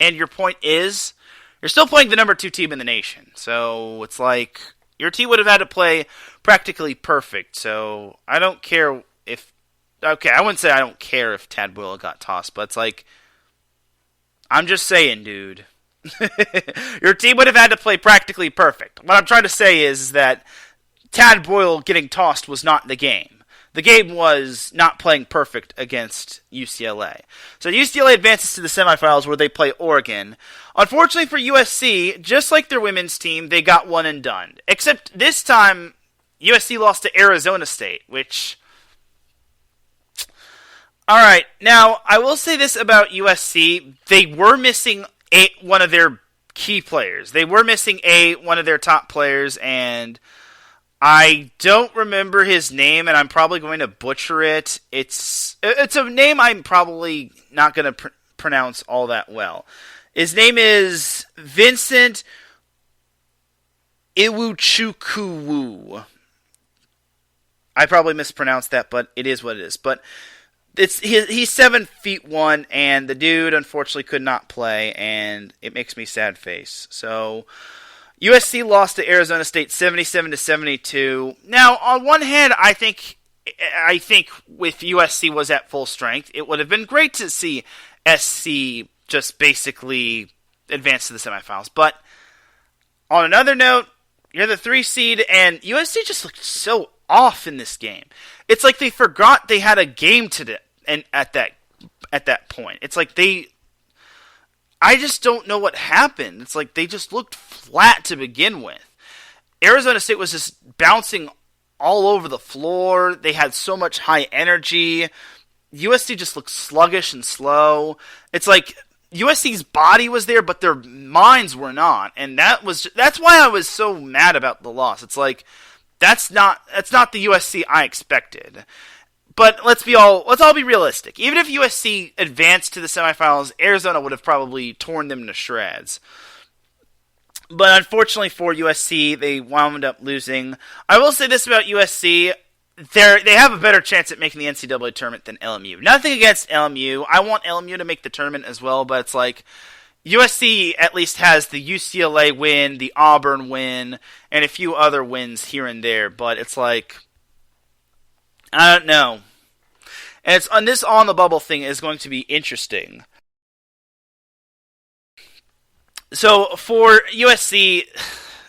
And your point is, you're still playing the number 2 team in the nation. So it's like, your team would have had to play practically perfect. So I don't care if... Okay, I wouldn't say I don't care if Tad Boyle got tossed, but it's like, I'm just saying, dude. Your team would have had to play practically perfect. What I'm trying to say is that Tad Boyle getting tossed was not the game. The game was not playing perfect against UCLA. So UCLA advances to the semifinals where they play Oregon. Unfortunately for USC, just like their women's team, they got one and done. Except this time, USC lost to Arizona State, which... Alright, now, I will say this about USC. They were missing one of their key players. They were missing one of their top players, and I don't remember his name, and I'm probably going to butcher it. It's a name I'm probably not going to pronounce all that well. His name is Vincent Iwuchukwu. I probably mispronounced that, but it is what it is. But he's 7'1", and the dude unfortunately could not play, and it makes me sad face. So USC lost to Arizona State 77-72. Now, on one hand, I think with USC was at full strength, it would have been great to see SC just basically advance to the semifinals. But on another note, you're the 3 seed, and USC just looked so off in this game. It's like they forgot they had a game and at that point. It's like I just don't know what happened. It's like they just looked flat to begin with. Arizona State was just bouncing all over the floor. They had so much high energy. USC just looked sluggish and slow. It's like USC's body was there, but their minds were not. And that's why I was so mad about the loss. It's like, that's not the USC I expected. But let's all be realistic. Even if USC advanced to the semifinals, Arizona would have probably torn them to shreds. But unfortunately for USC, they wound up losing. I will say this about USC. They have a better chance at making the NCAA tournament than LMU. Nothing against LMU. I want LMU to make the tournament as well, but it's like USC at least has the UCLA win, the Auburn win, and a few other wins here and there, but it's like, I don't know. And it's on this on the bubble thing is going to be interesting. So for USC,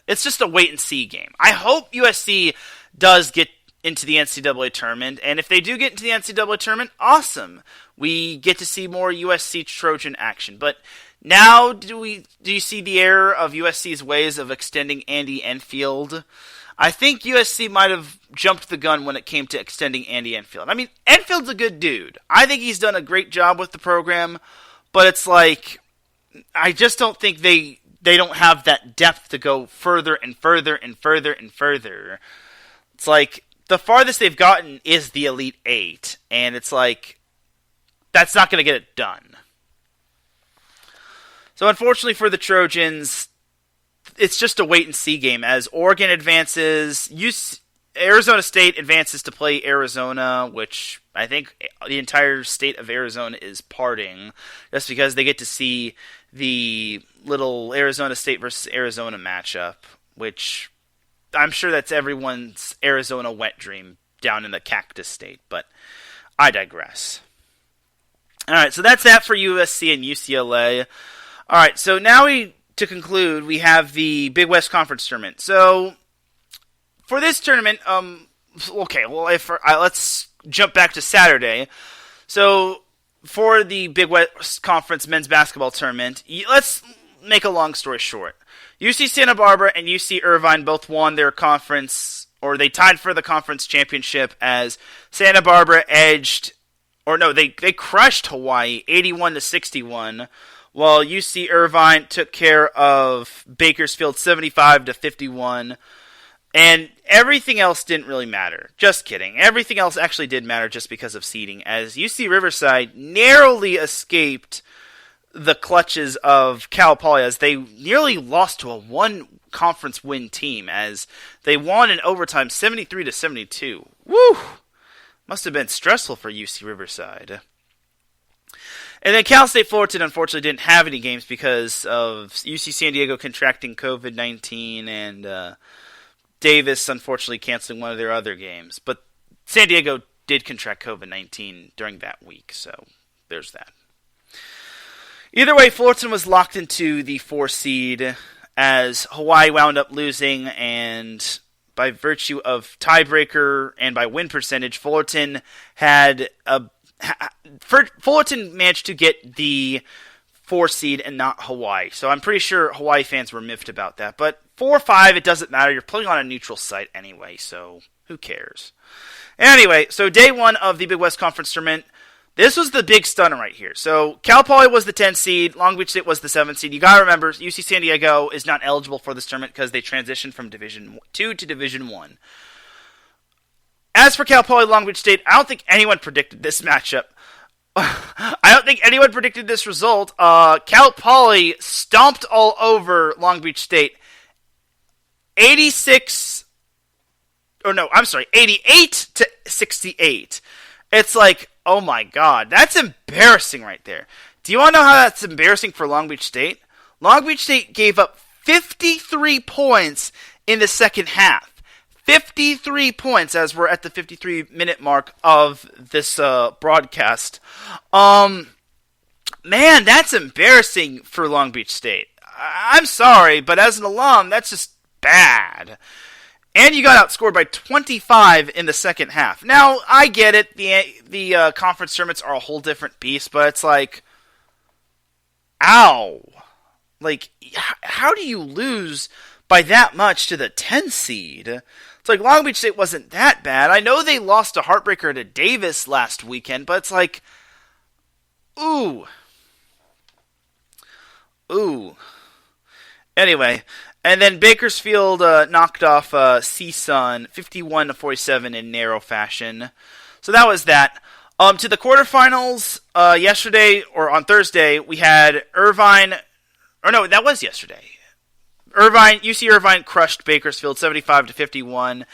it's just a wait and see game. I hope USC does get into the NCAA tournament, and if they do get into the NCAA tournament, awesome. We get to see more USC Trojan action. But now, do you see the error of USC's ways of extending Andy Enfield? I think USC might have jumped the gun when it came to extending Andy Enfield. I mean, Enfield's a good dude. I think he's done a great job with the program, but it's like, I just don't think they don't have that depth to go further and further and further and further. It's like, the farthest they've gotten is the Elite Eight, and it's like, that's not going to get it done. So unfortunately for the Trojans, it's just a wait-and-see game. As Oregon advances, Arizona State advances to play Arizona, which I think the entire state of Arizona is partying, just because they get to see the little Arizona State versus Arizona matchup, which I'm sure that's everyone's Arizona wet dream down in the Cactus State, but I digress. Alright, so that's that for USC and UCLA. Alright, so now to conclude, we have the Big West Conference Tournament. So, for this tournament, let's jump back to Saturday. So, for the Big West Conference Men's Basketball Tournament, let's make a long story short. UC Santa Barbara and UC Irvine both won their conference, or they tied for the conference championship, as Santa Barbara they crushed Hawaii 81-61, while UC Irvine took care of Bakersfield 75-51, and everything else didn't really matter. Just kidding. Everything else actually did matter just because of seeding, as UC Riverside narrowly escaped the clutches of Cal Poly, as they nearly lost to a one-conference win team, as they won in overtime 73-72. Woo! Must have been stressful for UC Riverside. And then Cal State Fullerton unfortunately didn't have any games because of UC San Diego contracting COVID-19 and Davis unfortunately canceling one of their other games. But San Diego did contract COVID-19 during that week, so there's that. Either way, Fullerton was locked into the 4 seed as Hawaii wound up losing, and by virtue of tiebreaker and by win percentage, Fullerton managed to get the 4 seed and not Hawaii. So I'm pretty sure Hawaii fans were miffed about that. But 4 or 5, it doesn't matter. You're playing on a neutral site anyway, so who cares? Anyway, so day 1 of the Big West Conference Tournament. This was the big stunner right here. So Cal Poly was the 10 seed, Long Beach State was the 7 seed. You gotta remember, UC San Diego is not eligible for this tournament because they transitioned from Division 2 to Division 1. As for Cal Poly Long Beach State, I don't think anyone predicted this matchup. I don't think anyone predicted this result. Cal Poly stomped all over Long Beach State. 88-68. It's like, oh my god, that's embarrassing right there. Do you want to know how that's embarrassing for Long Beach State? Long Beach State gave up 53 points in the second half. 53 points as we're at the 53-minute mark of this broadcast. Man, that's embarrassing for Long Beach State. I'm sorry, but as an alum, that's just bad. And you got outscored by 25 in the second half. Now, I get it. The conference tournaments are a whole different beast, but it's like, ow. Like, how do you lose by that much to the 10 seed? It's like Long Beach State wasn't that bad. I know they lost a heartbreaker to Davis last weekend, but it's like, ooh. Anyway, and then Bakersfield knocked off CSUN 51-47 in narrow fashion. So that was that. To the quarterfinals yesterday, or on Thursday, we had Irvine. Or no, that was yesterday. UC Irvine crushed Bakersfield 75-51.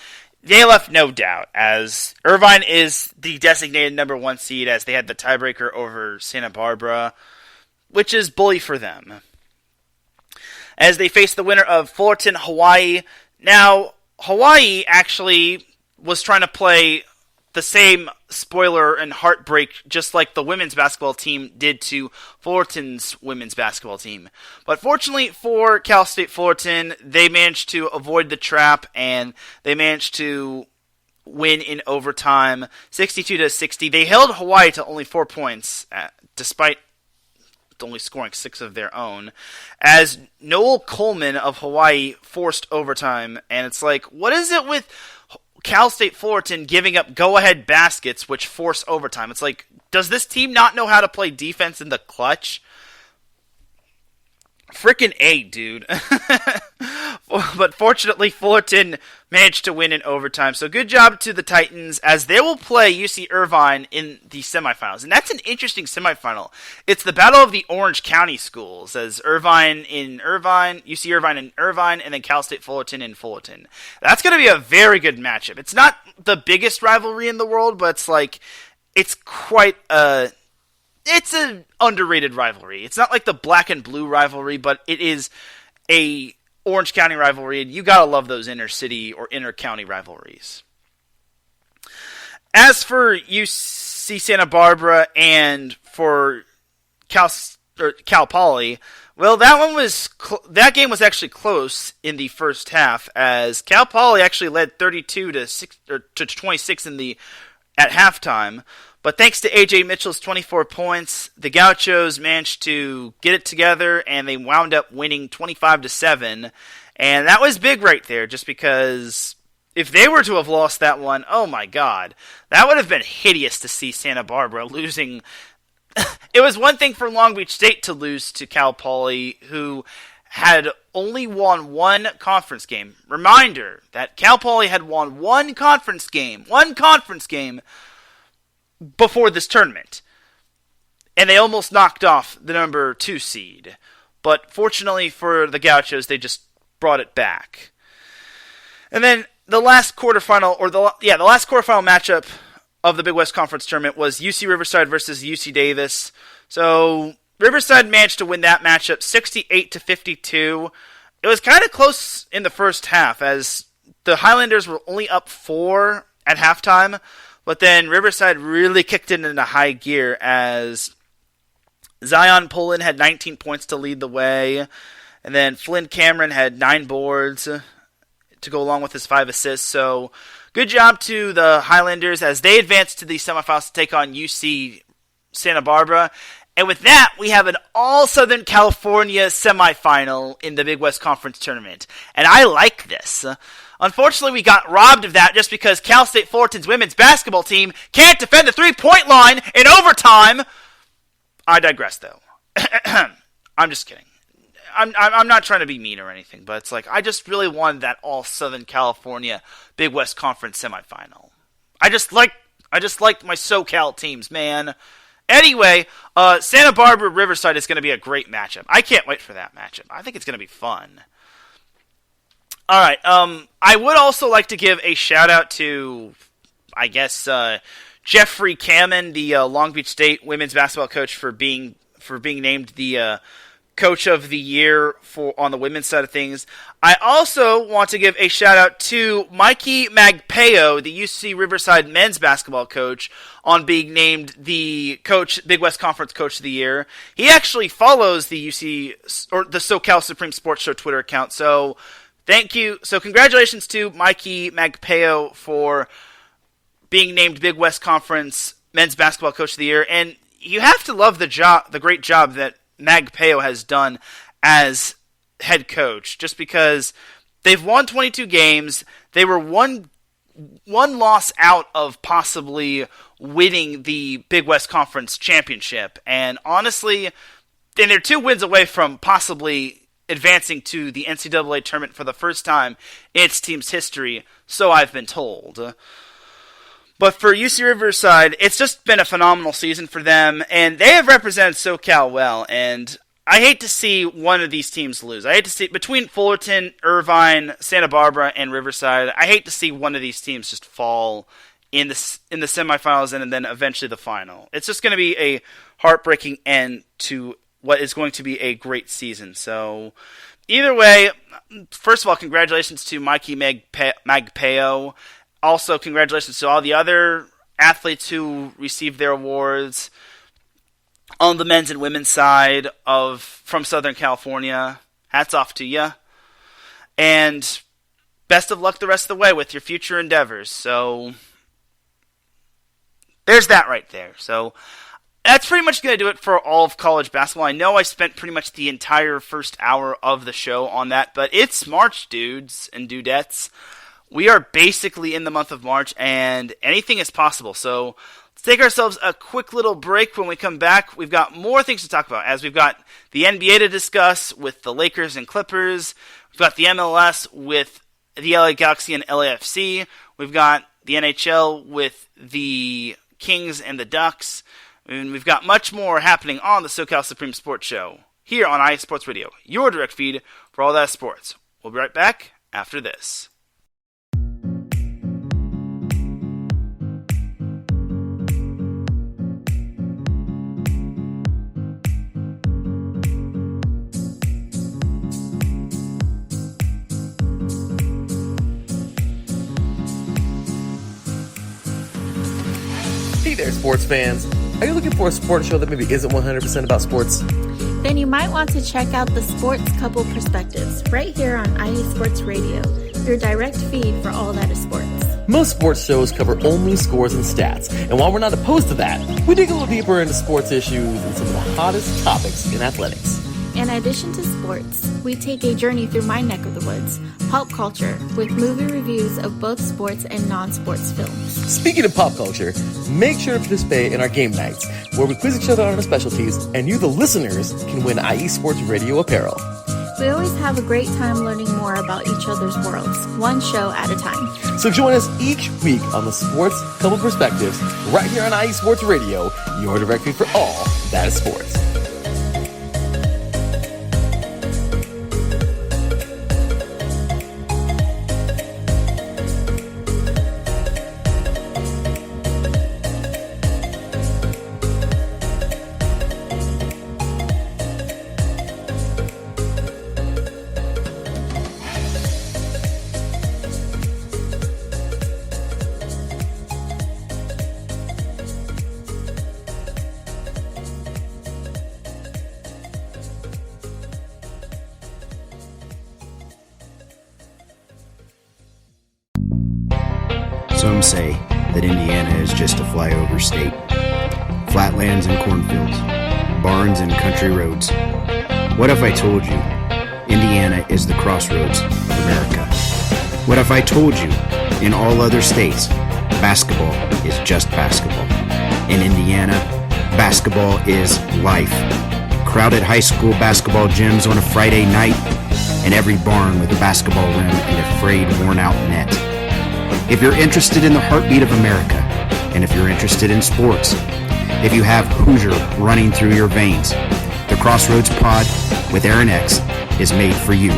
They left no doubt, as Irvine is the designated number 1 seed, as they had the tiebreaker over Santa Barbara, which is bully for them, as they face the winner of Fullerton, Hawaii. Now, Hawaii actually was trying to play the same spoiler and heartbreak just like the women's basketball team did to Fullerton's women's basketball team. But fortunately for Cal State Fullerton, they managed to avoid the trap, and they managed to win in overtime, 62-60. They held Hawaii to only 4 points, despite only scoring 6 of their own, as Noel Coleman of Hawaii forced overtime. And it's like, what is it with Cal State Fullerton giving up go-ahead baskets which force overtime? It's like, does this team not know how to play defense in the clutch? Frickin' A, dude. But fortunately, Fullerton managed to win in overtime. So good job to the Titans, as they will play UC Irvine in the semifinals. And that's an interesting semifinal. It's the battle of the Orange County schools, as Irvine in Irvine, UC Irvine in Irvine, and then Cal State Fullerton in Fullerton. That's going to be a very good matchup. It's not the biggest rivalry in the world, but it's quite a... It's an underrated rivalry. It's not like the black and blue rivalry, but it is a Orange County rivalry, and you gotta love those inner city or inner county rivalries. As for UC Santa Barbara and for Cal Poly, well, that game was actually close in the first half, as Cal Poly actually led 32 to 26 at halftime. But thanks to A.J. Mitchell's 24 points, the Gauchos managed to get it together, and they wound up winning 25-7. And that was big right there, just because if they were to have lost that one, oh my god, that would have been hideous to see Santa Barbara losing. It was one thing for Long Beach State to lose to Cal Poly, who had only won one conference game. Reminder that Cal Poly had won one conference game before this tournament, and they almost knocked off the number 2 seed. But fortunately for the Gauchos, they just brought it back. And then the last quarterfinal matchup of the Big West Conference Tournament was UC Riverside versus UC Davis. So Riverside managed to win that matchup 68-52. It was kind of close in the first half, as the Highlanders were only up 4 at halftime. But then Riverside really kicked it into high gear, as Zion Pullen had 19 points to lead the way. And then Flynn Cameron had 9 boards to go along with his 5 assists. So good job to the Highlanders as they advanced to the semifinals to take on UC Santa Barbara. And with that, we have an all-Southern California semifinal in the Big West Conference Tournament. And I like this. Unfortunately, we got robbed of that just because Cal State Fullerton's women's basketball team can't defend the three-point line in overtime. I digress, though. I'm just kidding. I'm not trying to be mean or anything, but it's like I just really wanted that all-Southern California Big West Conference semifinal. I just liked my SoCal teams, man. Anyway, Santa Barbara Riverside is going to be a great matchup. I can't wait for that matchup. I think it's going to be fun. All right. I would also like to give a shout out to, I guess, Jeffrey Kamen, the Long Beach State women's basketball coach, for being named the Coach of the Year on the women's side of things. I also want to give a shout out to Mikey Magpeo, the UC Riverside men's basketball coach, on being named the Big West Conference Coach of the Year. He actually follows the the SoCal Supreme Sports Show Twitter account, so thank you. So congratulations to Mikey Magpeo for being named Big West Conference men's basketball Coach of the Year, and you have to love the great job that Magpeo has done as head coach, just because they've won 22 games. They were one loss out of possibly winning the Big West Conference championship, and honestly, then they're 2 wins away from possibly advancing to the NCAA tournament for the first time in its team's history, so I've been told. But for UC Riverside, it's just been a phenomenal season for them, and they have represented SoCal well, and I hate to see one of these teams lose. I hate to see, between Fullerton, Irvine, Santa Barbara, and Riverside, I hate to see one of these teams just fall in the semifinals and then eventually the final. It's just going to be a heartbreaking end to what is going to be a great season. So, either way, first of all, congratulations to Mikey Magpeo. Also, congratulations to all the other athletes who received their awards on the men's and women's side from Southern California. Hats off to you. And best of luck the rest of the way with your future endeavors. So there's that right there. So that's pretty much going to do it for all of college basketball. I know I spent pretty much the entire first hour of the show on that, but it's March, dudes and dudettes. We are basically in the month of March, and anything is possible. So let's take ourselves a quick little break. When we come back, we've got more things to talk about, as we've got the NBA to discuss with the Lakers and Clippers. We've got the MLS with the LA Galaxy and LAFC. We've got the NHL with the Kings and the Ducks. And we've got much more happening on the SoCal Supreme Sports Show here on IE Sports Radio, your direct feed for all that sports. We'll be right back after this. Hey there, sports fans. Are you looking for a sports show that maybe isn't 100% about sports? Then you might want to check out the Sports Couple Perspectives right here on IE Sports Radio, your direct feed for all that is sports. Most sports shows cover only scores and stats, and while we're not opposed to that, we dig a little deeper into sports issues and some of the hottest topics in athletics. In addition to sports, we take a journey through my neck of the woods, pop culture, with movie reviews of both sports and non-sports films. Speaking of pop culture, make sure to participate in our game nights, where we quiz each other on our specialties, and you, the listeners, can win IE Sports Radio apparel. We always have a great time learning more about each other's worlds, one show at a time. So join us each week on the Sports Couple Perspectives, right here on IE Sports Radio, your direct feed for all that is sports. Some say that Indiana is just a flyover state. Flatlands and cornfields, barns and country roads. What if I told you Indiana is the crossroads of America? What if I told you in all other states, basketball is just basketball? In Indiana, basketball is life. Crowded high school basketball gyms on a Friday night, and every barn with a basketball rim and a frayed, worn-out net. If you're interested in the heartbeat of America, and if you're interested in sports, if you have Hoosier running through your veins, the Crossroads Pod with Aaron X is made for you.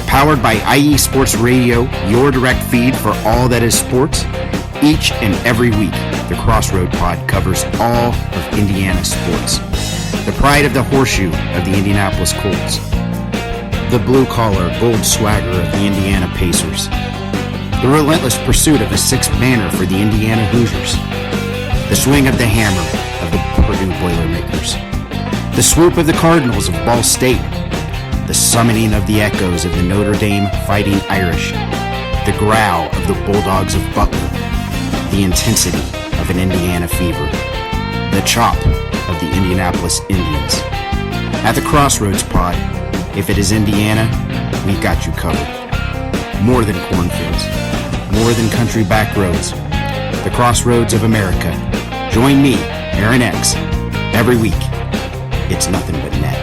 Powered by IE Sports Radio, your direct feed for all that is sports. Each and every week, the Crossroad Pod covers all of Indiana sports. The pride of the horseshoe of the Indianapolis Colts. The blue-collar gold swagger of the Indiana Pacers. The relentless pursuit of the sixth banner for the Indiana Hoosiers. The swing of the hammer of the Purdue Boilermakers. The swoop of the Cardinals of Ball State. The summoning of the echoes of the Notre Dame Fighting Irish. The growl of the Bulldogs of Butler. The intensity of an Indiana fever. The chop of the Indianapolis Indians. At the Crossroads Pod, if it is Indiana, we've got you covered. More than cornfields. More than country back roads. The Crossroads of America. Join me, Aaron X, every week. It's nothing but net.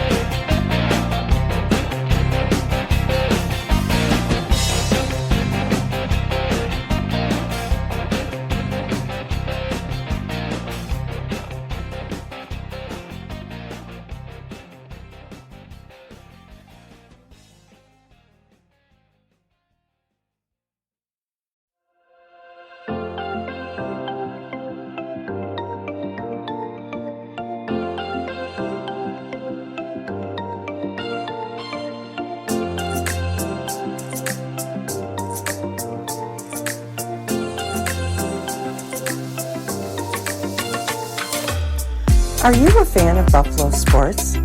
Are you a fan of Buffalo sports?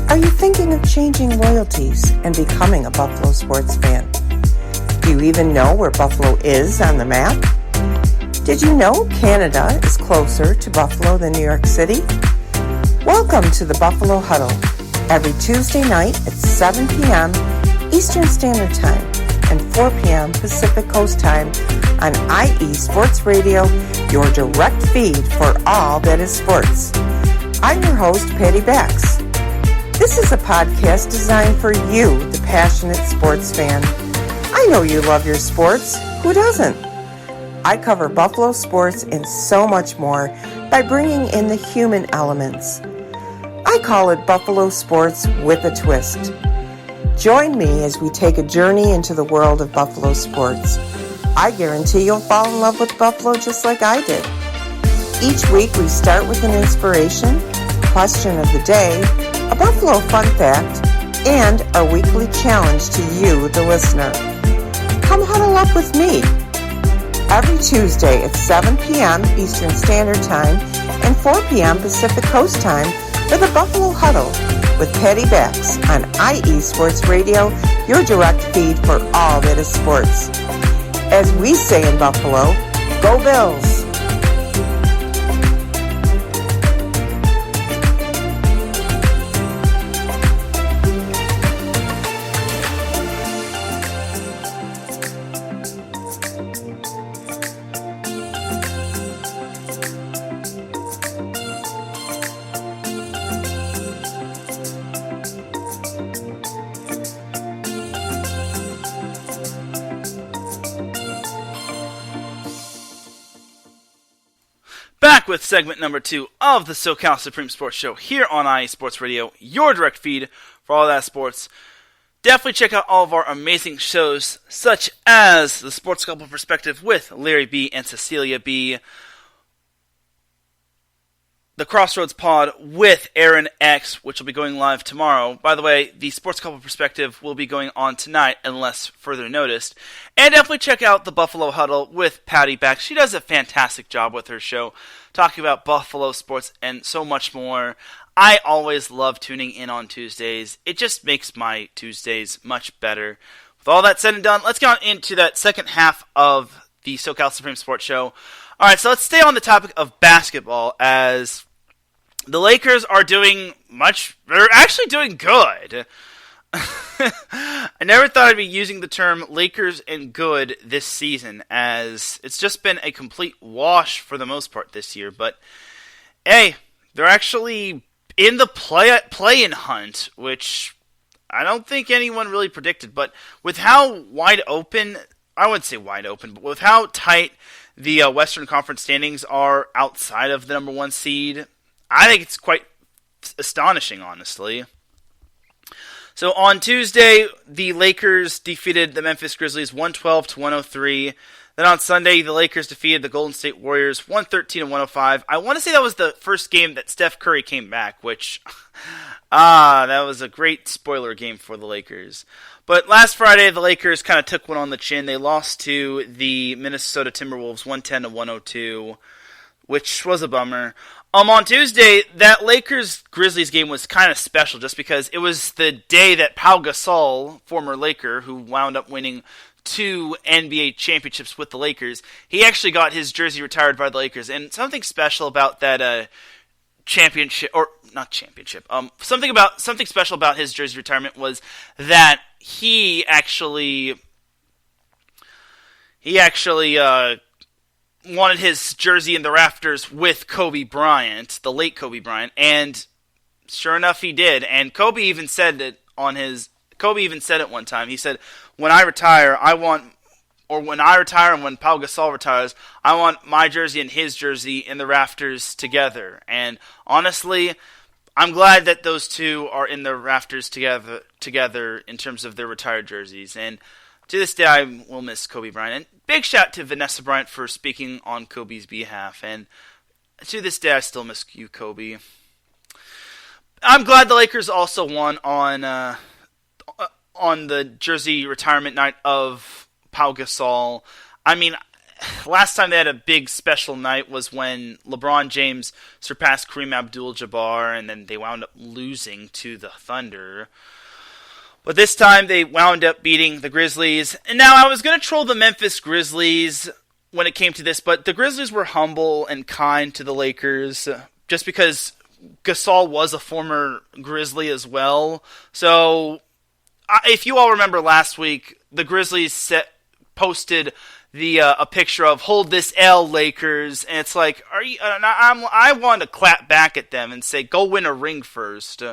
Are you thinking of changing loyalties and becoming a Buffalo sports fan? Do you even know where Buffalo is on the map? Did you know Canada is closer to Buffalo than New York City? Welcome to the Buffalo Huddle, every Tuesday night at 7 p.m. Eastern Standard Time and 4 p.m. Pacific Coast Time on IE Sports Radio, your direct feed for all that is sports. I'm your host, Patty Bax. This is a podcast designed for you, the passionate sports fan. I know you love your sports. Who doesn't? I cover Buffalo sports and so much more by bringing in the human elements. I call it Buffalo Sports with a Twist. Join me as we take a journey into the world of Buffalo sports. I guarantee you'll fall in love with Buffalo just like I did. Each week we start with an inspiration, question of the day, a Buffalo fun fact, and our weekly challenge to you, the listener. Come huddle up with me every Tuesday at 7 p.m. Eastern Standard Time and 4 p.m. Pacific Coast Time for the Buffalo Huddle with Patty Bax on IE Sports Radio, your direct feed for all that is sports. As we say in Buffalo, go Bills! Back with segment number 2 of the SoCal Supreme Sports Show here on IE Sports Radio, your direct feed for all that sports. Definitely check out all of our amazing shows, such as the Sports Couple Perspective with Larry B. and Cecilia B., the Crossroads Pod with Aaron X, which will be going live tomorrow. By the way, the Sports Couple Perspective will be going on tonight, unless further noticed. And definitely check out the Buffalo Huddle with Patty Bax. She does a fantastic job with her show, talking about Buffalo sports and so much more. I always love tuning in on Tuesdays. It just makes my Tuesdays much better. With all that said and done, let's get on into that second half of the SoCal Supreme Sports Show. Alright, so let's stay on the topic of basketball, as the Lakers are they're actually doing good. I never thought I'd be using the term Lakers and good this season, as it's just been a complete wash for the most part this year. But, hey, they're actually in the play-in hunt, which I don't think anyone really predicted. But with how wide open, I wouldn't say wide open, but with how tight the Western Conference standings are outside of the number 1 seed, I think it's quite astonishing, honestly. So on Tuesday, the Lakers defeated the Memphis Grizzlies 112-103. Then on Sunday, the Lakers defeated the Golden State Warriors 113-105. I want to say that was the first game that Steph Curry came back, which, that was a great spoiler game for the Lakers. But last Friday, the Lakers kind of took one on the chin. They lost to the Minnesota Timberwolves 110-102, which was a bummer. On Tuesday, that Lakers-Grizzlies game was kind of special just because it was the day that Pau Gasol, former Laker, who wound up winning 2 NBA championships with the Lakers, he actually got his jersey retired by the Lakers. And something special about that championship, or not championship, something special about his jersey retirement was that he actually wanted his jersey in the rafters with Kobe Bryant, the late Kobe Bryant, and sure enough, he did. And Kobe even said it one time. He said, when I retire and when Pau Gasol retires, I want my jersey and his jersey in the rafters together. And honestly, I'm glad that those two are in the rafters together in terms of their retired jerseys. And to this day, I will miss Kobe Bryant. And big shout to Vanessa Bryant for speaking on Kobe's behalf. And to this day, I still miss you, Kobe. I'm glad the Lakers also won on the jersey retirement night of Pau Gasol. I mean, last time they had a big special night was when LeBron James surpassed Kareem Abdul-Jabbar, and then they wound up losing to the Thunder. But this time they wound up beating the Grizzlies. And now I was going to troll the Memphis Grizzlies when it came to this, but the Grizzlies were humble and kind to the Lakers just because Gasol was a former Grizzly as well. So if you all remember last week, the Grizzlies posted a picture of "Hold this L, Lakers," and it's like, are you? I want to clap back at them and say, "Go win a ring first,"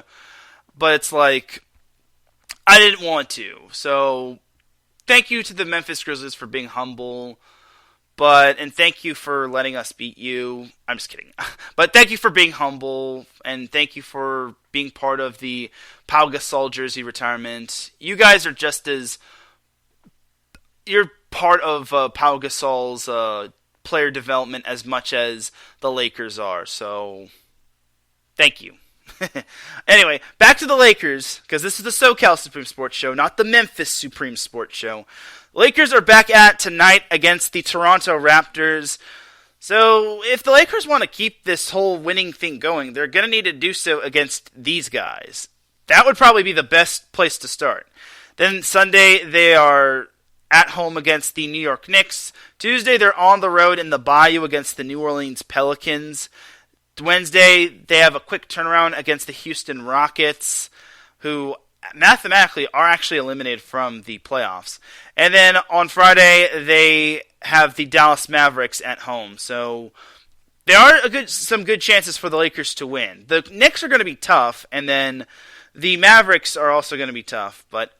but it's like I didn't want to. So thank you to the Memphis Grizzlies for being humble, and thank you for letting us beat you. I'm just kidding, but thank you for being humble, and thank you for being part of the Pau Gasol jersey retirement. You guys are just as you're part of Pau Gasol's player development as much as the Lakers are, so thank you. Anyway, back to the Lakers, because this is the SoCal Supreme Sports Show, not the Memphis Supreme Sports Show. Lakers are back at tonight against the Toronto Raptors. So if the Lakers want to keep this whole winning thing going, they're going to need to do so against these guys. That would probably be the best place to start. Then Sunday, they are at home against the New York Knicks. Tuesday, they're on the road in the Bayou against the New Orleans Pelicans. Wednesday, they have a quick turnaround against the Houston Rockets, who mathematically are actually eliminated from the playoffs. And then on Friday, they have the Dallas Mavericks at home. So there are some good chances for the Lakers to win. The Knicks are going to be tough, and then the Mavericks are also going to be tough, but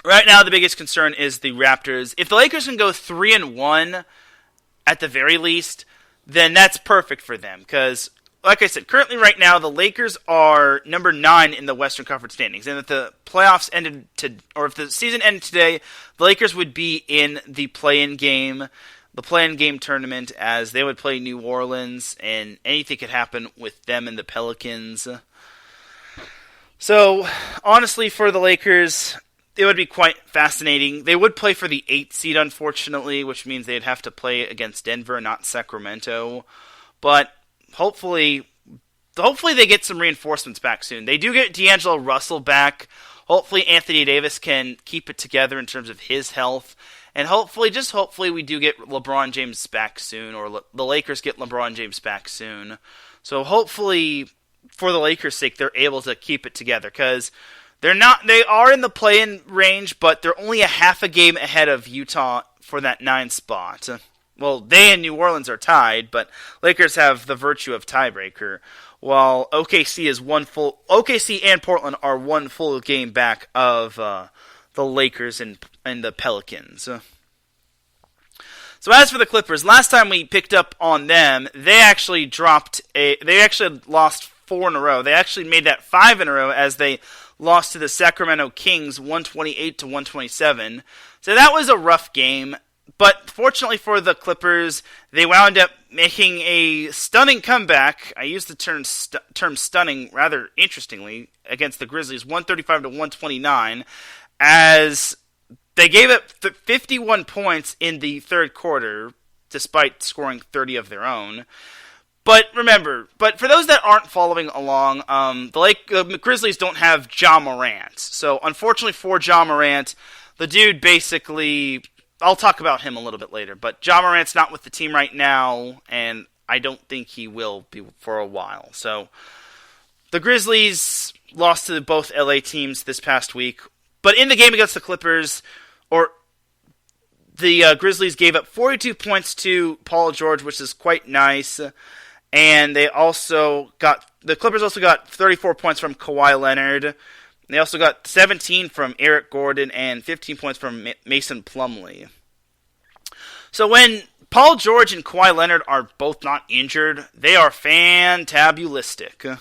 right now, the biggest concern is the Raptors. If the Lakers can go 3-1 at the very least, then that's perfect for them. Because, like I said, currently right now, the Lakers are number 9 in the Western Conference standings. And if the playoffs ended if the season ended today, the Lakers would be in the play-in game tournament, as they would play New Orleans, and anything could happen with them and the Pelicans. So, honestly, for the Lakers, it would be quite fascinating. They would play for the 8th seed, unfortunately, which means they'd have to play against Denver, not Sacramento. But hopefully they get some reinforcements back soon. They do get D'Angelo Russell back. Hopefully Anthony Davis can keep it together in terms of his health. And hopefully we do get LeBron James back soon, or the Lakers get LeBron James back soon. So hopefully, for the Lakers' sake, they're able to keep it together, because they are in the play-in range, but they're only a half a game ahead of Utah for that 9 spot. Well, they and New Orleans are tied, but Lakers have the virtue of tiebreaker, while OKC and Portland are one full game back of the Lakers and the Pelicans. So as for the Clippers, last time we picked up on them, they actually lost 4 in a row. They actually made that 5 in a row as they lost to the Sacramento Kings 128-127. So that was a rough game, but fortunately for the Clippers, they wound up making a stunning comeback. I used the term stunning rather interestingly against the Grizzlies, 135-129, as they gave up 51 points in the third quarter, despite scoring 30 of their own. But remember, for those that aren't following along, the Grizzlies don't have Ja Morant. So unfortunately for Ja Morant, the dude basically, I'll talk about him a little bit later, but Ja Morant's not with the team right now, and I don't think he will be for a while. So the Grizzlies lost to both LA teams this past week, but in the game against the Clippers, the Grizzlies gave up 42 points to Paul George, which is quite nice. And the Clippers also got 34 points from Kawhi Leonard. They also got 17 from Eric Gordon and 15 points from Mason Plumlee. So when Paul George and Kawhi Leonard are both not injured, they are fantabulistic.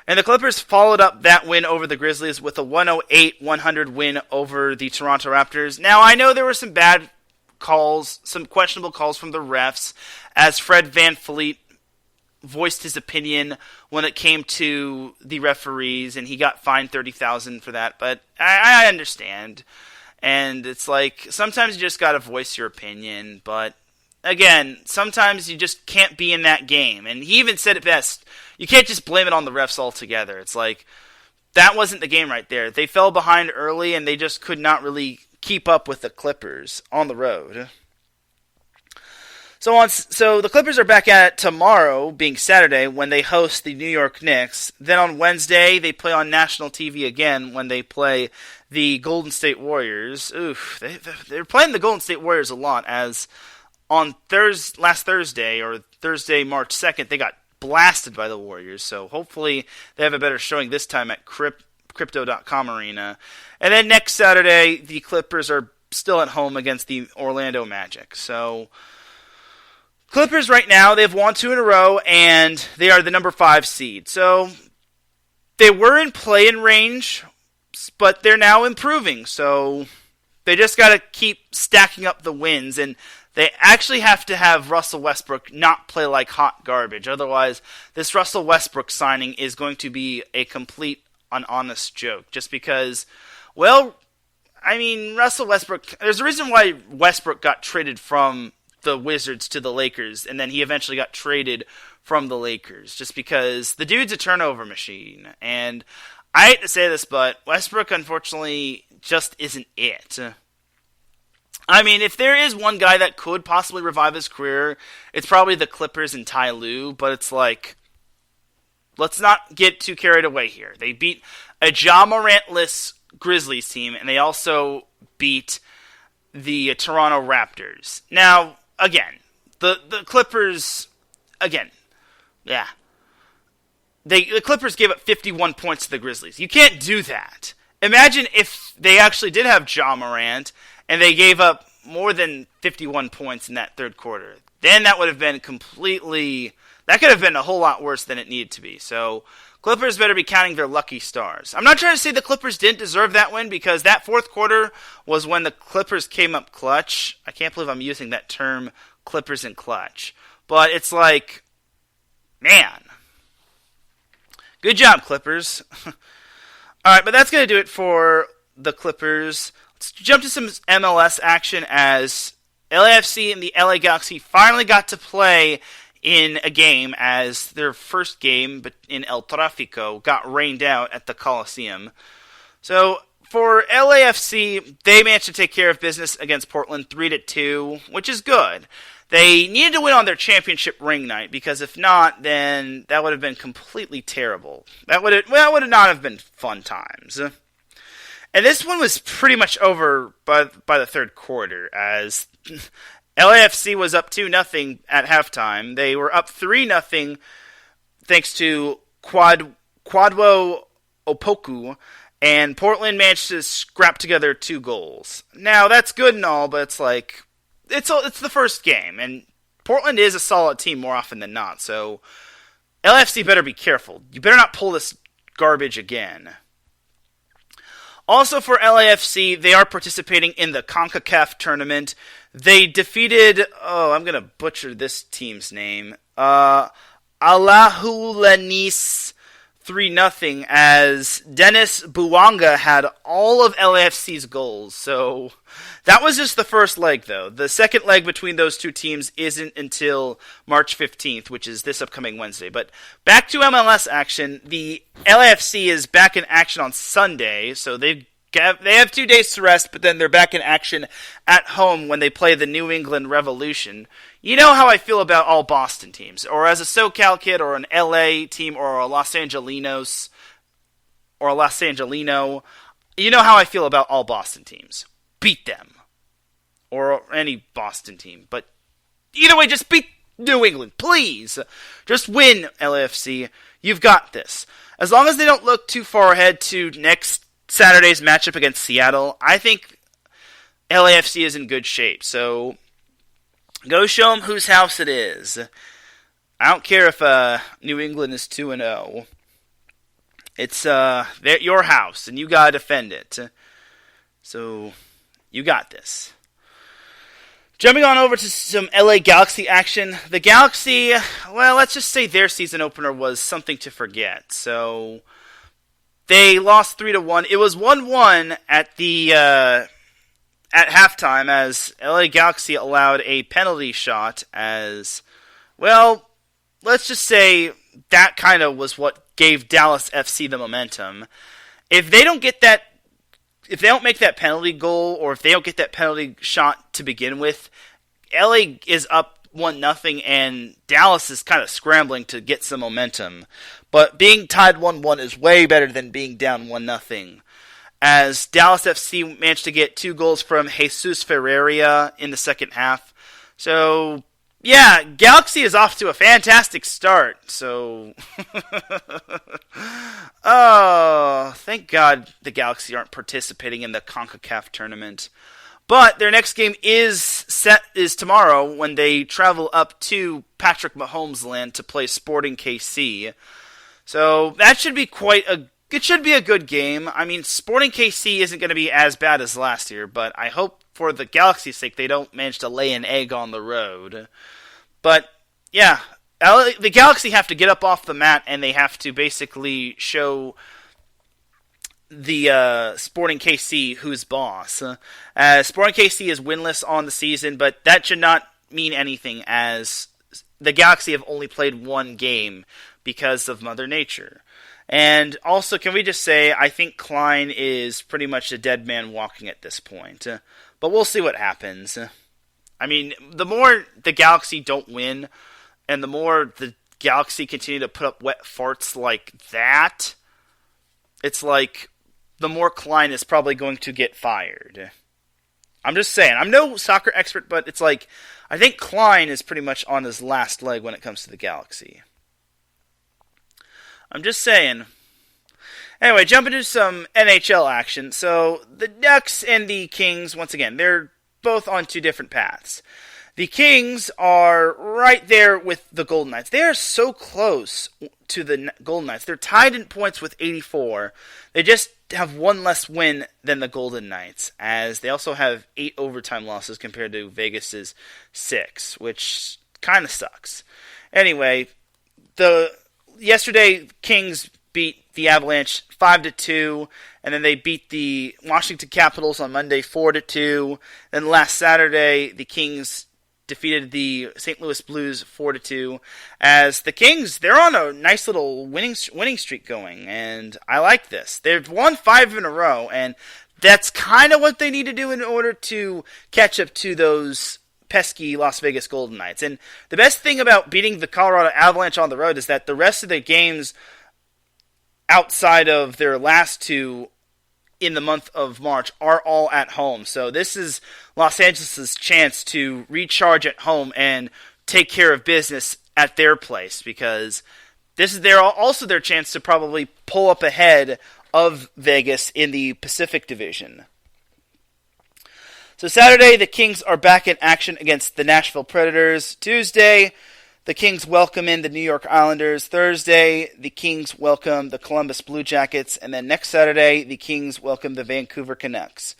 And the Clippers followed up that win over the Grizzlies with a 108-100 win over the Toronto Raptors. Now, I know there were some bad calls, some questionable calls from the refs, as Fred VanVleet voiced his opinion when it came to the referees, and he got fined $30,000 for that. But I understand, and it's like sometimes you just gotta voice your opinion. But again, sometimes you just can't be in that game. And he even said it best: you can't just blame it on the refs altogether. It's like that wasn't the game right there. They fell behind early, and they just could not really keep up with the Clippers on the road. So the Clippers are back at it tomorrow, being Saturday, when they host the New York Knicks. Then on Wednesday, they play on national TV again when they play the Golden State Warriors. Oof, they're playing the Golden State Warriors a lot, as on last Thursday, or Thursday, March 2nd, they got blasted by the Warriors. So hopefully they have a better showing this time at Crypto.com Arena. And then next Saturday, the Clippers are still at home against the Orlando Magic. So Clippers right now, they've won 2 in a row, and they are the number 5 seed. So they were in play-in range, but they're now improving. So they just got to keep stacking up the wins, and they actually have to have Russell Westbrook not play like hot garbage. Otherwise, this Russell Westbrook signing is going to be a complete honest joke. Just because, well, I mean, Russell Westbrook, there's a reason why Westbrook got traded from the Wizards to the Lakers, and then he eventually got traded from the Lakers, just because the dude's a turnover machine. And I hate to say this, but Westbrook, unfortunately, just isn't it. I mean, if there is one guy that could possibly revive his career, it's probably the Clippers and Ty Lue, but it's like, let's not get too carried away here. They beat a Ja Morant-less Grizzlies team, and they also beat the Toronto Raptors. Now, again, the Clippers, again, yeah. The Clippers gave up 51 points to the Grizzlies. You can't do that. Imagine if they actually did have Ja Morant, and they gave up more than 51 points in that third quarter. Then that would have been that could have been a whole lot worse than it needed to be. So Clippers better be counting their lucky stars. I'm not trying to say the Clippers didn't deserve that win, because that fourth quarter was when the Clippers came up clutch. I can't believe I'm using that term, Clippers and clutch. But it's like, man, good job, Clippers. All right, but that's going to do it for the Clippers. Let's jump to some MLS action, as LAFC and the LA Galaxy finally got to play in a game, as their first game in El Tráfico got rained out at the Coliseum. So for LAFC, they managed to take care of business against Portland 3-2, which is good. They needed to win on their championship ring night, because if not, then that would have been completely terrible. That would not have been fun times. And this one was pretty much over by the third quarter, as LAFC was up 2-0 at halftime. They were up 3-0 thanks to Kwadwo Opoku, and Portland managed to scrap together 2 goals. Now, that's good and all, but it's like, it's the first game, and Portland is a solid team more often than not, so LAFC better be careful. You better not pull this garbage again. Also for LAFC, they are participating in the CONCACAF tournament. They defeated, I'm going to butcher this team's name, Alajuelense 3-0, as Dennis Bouanga had all of LAFC's goals. So that was just the first leg, though. The second leg between those two teams isn't until March 15th, which is this upcoming Wednesday. But back to MLS action. The LAFC is back in action on Sunday, so they have 2 days to rest, but then they're back in action at home when they play the New England Revolution. You know how I feel about all Boston teams, or as a SoCal kid, or an LA team, or a Los Angelinos, or a Los Angelino. You know how I feel about all Boston teams. Beat them. Or any Boston team. But either way, just beat New England, please. Just win, LAFC. You've got this. As long as they don't look too far ahead to next Saturday's matchup against Seattle, I think LAFC is in good shape. So go show them whose house it is. I don't care if New England is 2-0. It's your house, and you gotta defend it. So you got this. Jumping on over to some LA Galaxy action. The Galaxy, well, let's just say their season opener was something to forget. So they lost 3-1. It was 1-1 at halftime, as LA Galaxy allowed a penalty shot. As well, let's just say that kind of was what gave Dallas FC the momentum. if they don't get that, if they don't make that penalty goal, or if they don't get that penalty shot to begin with, LA is up 1-0, and Dallas is kind of scrambling to get some momentum. But being tied 1-1 is way better than being down 1-0. As Dallas FC managed to get 2 goals from Jesus Ferreira in the second half. So, yeah, Galaxy is off to a fantastic start. So, oh, thank God the Galaxy aren't participating in the CONCACAF tournament. But their next game is tomorrow when they travel up to Patrick Mahomes land to play Sporting KC. So that should be it should be a good game. I mean, Sporting KC isn't going to be as bad as last year, but I hope for the Galaxy's sake they don't manage to lay an egg on the road. But yeah, the Galaxy have to get up off the mat, and they have to basically show the Sporting KC who's boss. Sporting KC is winless on the season, but that should not mean anything, as the Galaxy have only played 1 game because of Mother Nature. And also, can we just say, I think Klein is pretty much a dead man walking at this point. But we'll see what happens. I mean, the more the Galaxy don't win, and the more the Galaxy continue to put up wet farts like that, it's like the more Klein is probably going to get fired. I'm just saying. I'm no soccer expert, but it's like, I think Klein is pretty much on his last leg when it comes to the Galaxy. I'm just saying. Anyway, jump into some NHL action. So, the Ducks and the Kings, once again, they're both on 2 different paths. The Kings are right there with the Golden Knights. They are so close to the Golden Knights. They're tied in points with 84. They just have 1 less win than the Golden Knights, as they also have 8 overtime losses compared to Vegas's 6, which kind of sucks. Anyway, yesterday Kings beat the Avalanche 5-2, and then they beat the Washington Capitals on Monday 4-2. Then last Saturday, the Kings defeated the St. Louis Blues 4-2. As the Kings, they're on a nice little winning streak going, and I like this. They've won 5 in a row, and that's kind of what they need to do in order to catch up to those pesky Las Vegas Golden Knights. And the best thing about beating the Colorado Avalanche on the road is that the rest of the games outside of their last 2 in the month of March are all at home. So this is Los Angeles' chance to recharge at home and take care of business at their place, because this is also their chance to probably pull up ahead of Vegas in the Pacific Division. So Saturday, the Kings are back in action against the Nashville Predators. Tuesday, the Kings welcome in the New York Islanders. Thursday, the Kings welcome the Columbus Blue Jackets. And then next Saturday, the Kings welcome the Vancouver Canucks.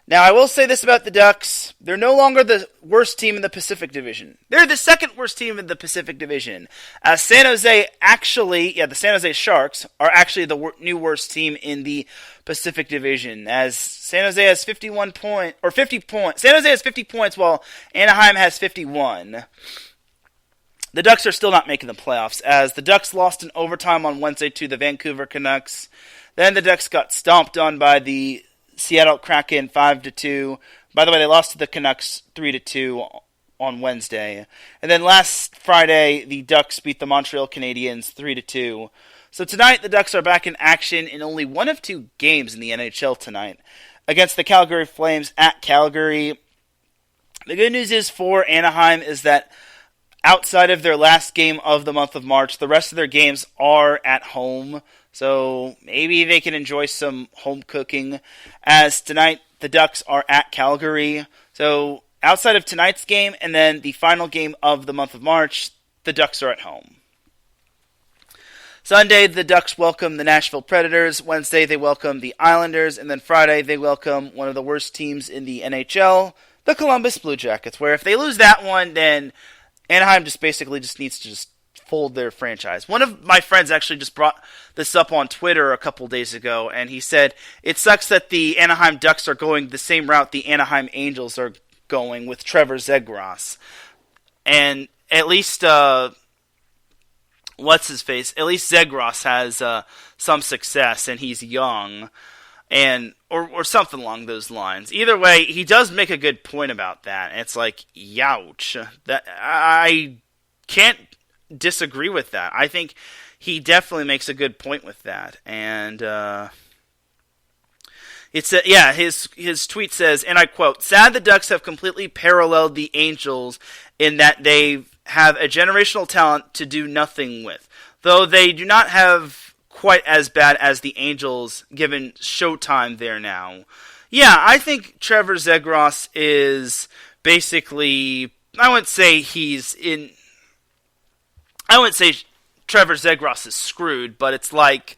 Now, I will say this about the Ducks. They're no longer the worst team in the Pacific Division. They're the second worst team in the Pacific Division. The San Jose Sharks are actually the new worst team in the Pacific Division, as San Jose has 50 points. San Jose has 50 points, while Anaheim has 51. The Ducks are still not making the playoffs, as the Ducks lost in overtime on Wednesday to the Vancouver Canucks. Then the Ducks got stomped on by the Seattle Kraken 5-2. By the way, they lost to the Canucks 3-2 on Wednesday. And then last Friday, the Ducks beat the Montreal Canadiens 3-2. So tonight, the Ducks are back in action in only one of 2 games in the NHL tonight, against the Calgary Flames at Calgary. The good news is for Anaheim is that outside of their last game of the month of March, the rest of their games are at home. So maybe they can enjoy some home cooking, as tonight the Ducks are at Calgary. So outside of tonight's game and then the final game of the month of March, the Ducks are at home. Sunday, the Ducks welcome the Nashville Predators. Wednesday, they welcome the Islanders. And then Friday, they welcome one of the worst teams in the NHL, the Columbus Blue Jackets, where if they lose that one, then Anaheim just needs to fold their franchise. One of my friends actually just brought this up on Twitter a couple days ago, and he said, it sucks that the Anaheim Ducks are going the same route the Anaheim Angels are going with Trevor Zegras. And at least what's-his-face, at least Zegras has some success, and he's young, and or something along those lines. Either way, he does make a good point about that. It's like, youch. That I can't disagree with that. I think he definitely makes a good point with that. And his tweet says, and I quote, "Sad the Ducks have completely paralleled the Angels in that they have a generational talent to do nothing with, though they do not have quite as bad as the Angels given showtime there now." Yeah, I think Trevor Zegras is basically, I wouldn't say Trevor Zegras is screwed, but it's like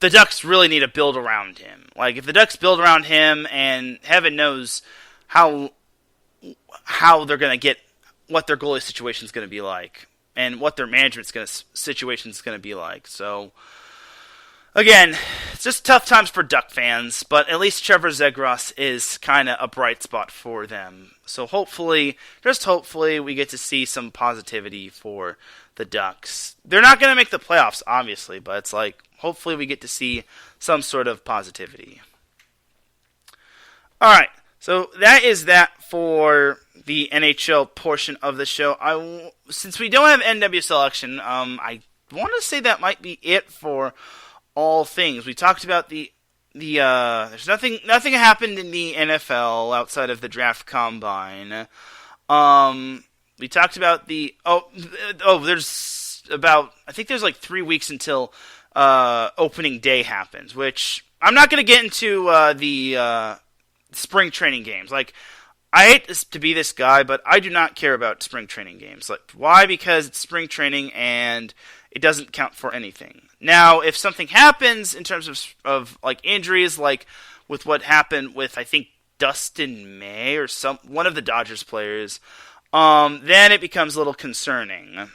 the Ducks really need to build around him. Like, if the Ducks build around him, and heaven knows how they're going to get, what their goalie situation is going to be like, and what their management situation is going to be like. So, again, it's just tough times for Duck fans, but at least Trevor Zegras is kind of a bright spot for them. So hopefully, just hopefully, we get to see some positivity for the Ducks. They're not going to make the playoffs, obviously, but it's like, hopefully we get to see some sort of positivity. Alright, so that is that for the NHL portion of the show. Since we don't have NW selection, I want to say that might be it for all things. We talked about there's nothing happened in the NFL outside of the draft combine. We talked about I think there's like 3 weeks until opening day happens, which I'm not going to get into the spring training games. Like, I hate to be this guy, but I do not care about spring training games. Like, why? Because it's spring training and it doesn't count for anything. Now, if something happens in terms of like injuries, like with what happened with, I think, Dustin May or one of the Dodgers players, then it becomes a little concerning.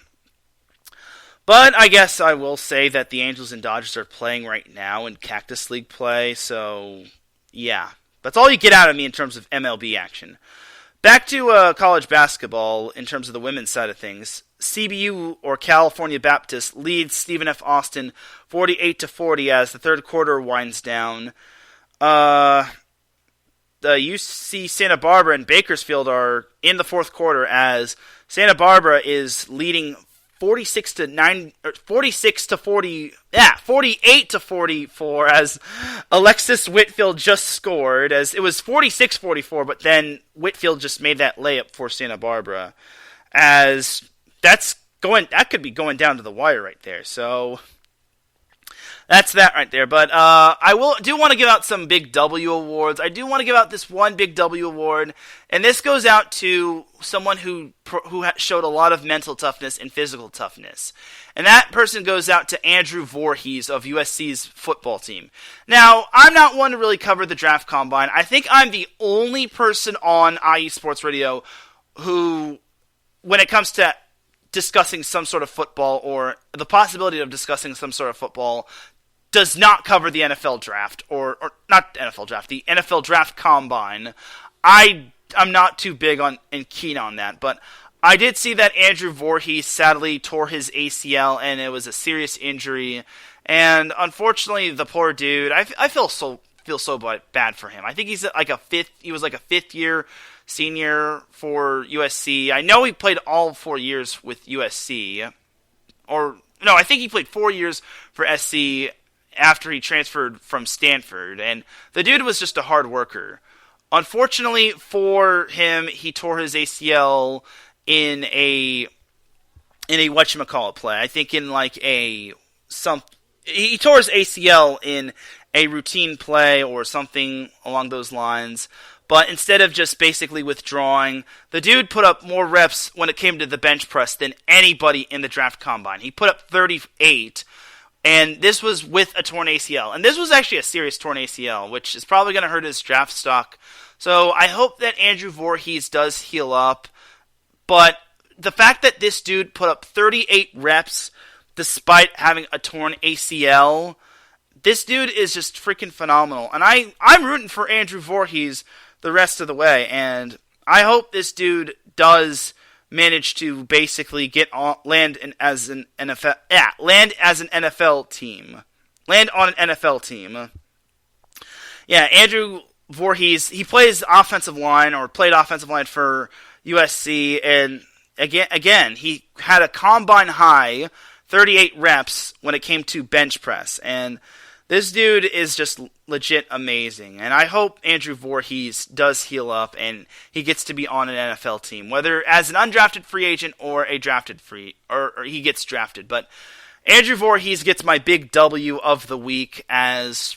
But I guess I will say that the Angels and Dodgers are playing right now in Cactus League play, so yeah. That's all you get out of me in terms of MLB action. Back to college basketball in terms of the women's side of things. CBU, or California Baptist, leads Stephen F. Austin 48-40 as the third quarter winds down. The UC Santa Barbara and Bakersfield are in the fourth quarter as Santa Barbara is leading 48-44 as Alexis Whitfield just scored, as it was 46-44, but then Whitfield just made that layup for Santa Barbara, as that could be going down to the wire right there. So that's that right there. But I do want to give out some Big W awards. I do want to give out this one Big W award, and this goes out to someone who showed a lot of mental toughness and physical toughness. And that person goes out to Andrew Voorhees of USC's football team. Now, I'm not one to really cover the draft combine. I think I'm the only person on IE Sports Radio who, when it comes to discussing some sort of football or the possibility of discussing some sort of football, does not cover the NFL draft, or not NFL draft, the NFL draft combine. I'm not too big on and keen on that, but I did see that Andrew Voorhees sadly tore his ACL, and it was a serious injury. And unfortunately, the poor dude, I feel so bad for him. I think he was like a fifth year senior for USC. I know he played all 4 years with USC, or no, I think he played 4 years for SC after he transferred from Stanford, and the dude was just a hard worker. Unfortunately for him, he tore his ACL in a whatchamacallit play. I think in like he tore his ACL in a routine play or something along those lines. But instead of just basically withdrawing, the dude put up more reps when it came to the bench press than anybody in the draft combine. He put up 38, and this was with a torn ACL. And this was actually a serious torn ACL, which is probably going to hurt his draft stock. So I hope that Andrew Voorhees does heal up. But the fact that this dude put up 38 reps despite having a torn ACL, this dude is just freaking phenomenal. And I'm rooting for Andrew Voorhees the rest of the way, and I hope this dude does managed to basically land as an NFL team. Land on an NFL team. Yeah, Andrew Voorhees, he plays offensive line or played offensive line for USC, and again, he had a combine high 38 reps when it came to bench press, and this dude is just legit amazing, and I hope Andrew Voorhees does heal up and he gets to be on an NFL team, whether as an undrafted free agent or a drafted or he gets drafted. But Andrew Voorhees gets my big W of the week, as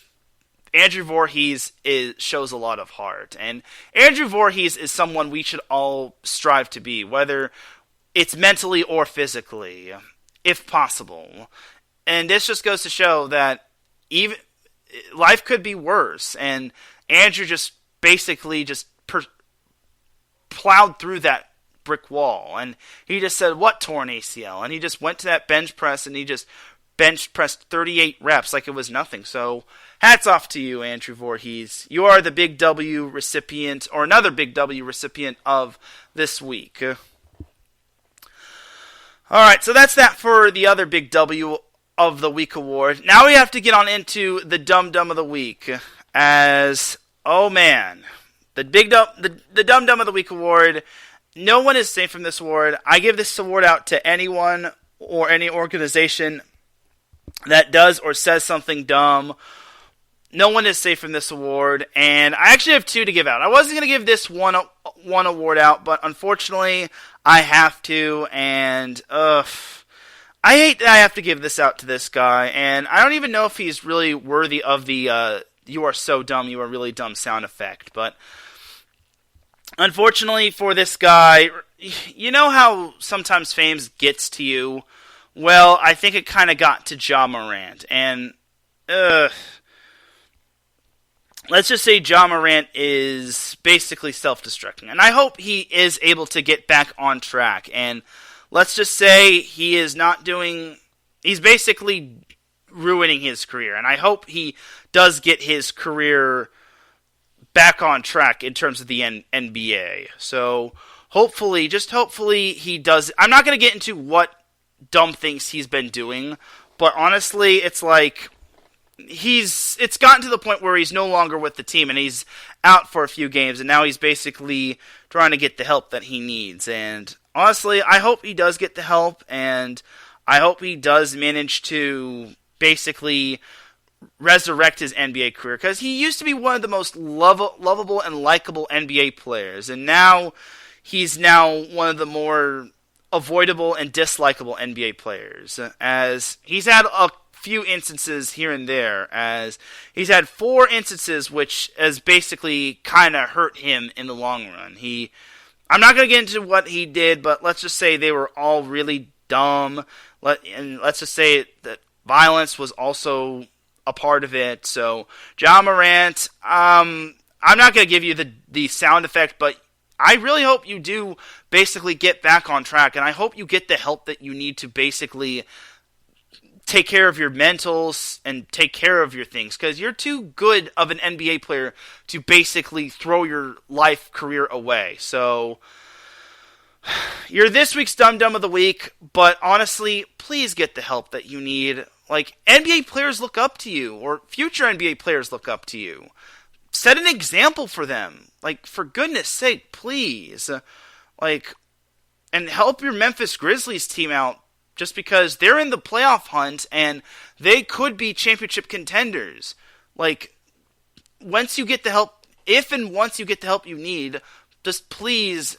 Andrew Voorhees shows a lot of heart, and Andrew Voorhees is someone we should all strive to be, whether it's mentally or physically, if possible. And this just goes to show that even life could be worse, and Andrew just basically plowed through that brick wall, and he just said, what torn ACL? And he just went to that bench press, and he just bench pressed 38 reps like it was nothing. So hats off to you, Andrew Voorhees. You are the big W recipient, or another big W recipient of this week. Alright, so that's that for the other big W of the week award. Now we have to get on into the Dum Dum of the week, as, oh man, the Dum Dum of the Week award, no one is safe from this award. I give this award out to anyone or any organization that does or says something dumb. No one is safe from this award, and I actually have two to give out. I wasn't going to give this one award out, but unfortunately, I have to, and I hate that I have to give this out to this guy, and I don't even know if he's really worthy of the "you are so dumb, you are really dumb" sound effect, but unfortunately for this guy, you know how sometimes fame gets to you? Well, I think it kind of got to Ja Morant, and let's just say Ja Morant is basically self-destructing, and I hope he is able to get back on track, and let's just say he's basically ruining his career, and I hope he does get his career back on track in terms of the NBA. So hopefully he does. I'm not going to get into what dumb things he's been doing, but honestly, it's like it's gotten to the point where he's no longer with the team, and he's out for a few games, and now he's basically trying to get the help that he needs. And honestly, I hope he does get the help, and I hope he does manage to basically resurrect his NBA career, because he used to be one of the most lovable and likable NBA players, and now he's one of the more avoidable and dislikable NBA players, as he's had a few instances here and there, as he's had 4 instances which has basically kind of hurt him in the long run. I'm not going to get into what he did, but let's just say they were all really dumb, and let's just say that violence was also a part of it. So, Ja Morant, I'm not going to give you the sound effect, but I really hope you do basically get back on track, and I hope you get the help that you need to basically take care of your mentals and take care of your things, because you're too good of an NBA player to basically throw your life career away. So, you're this week's Dum Dum of the Week, but honestly, please get the help that you need. Like, NBA players look up to you, or future NBA players look up to you. Set an example for them. Like, for goodness sake, please. Like, and help your Memphis Grizzlies team out, just because they're in the playoff hunt, and they could be championship contenders. Like, once you get the help, once you get the help you need, just please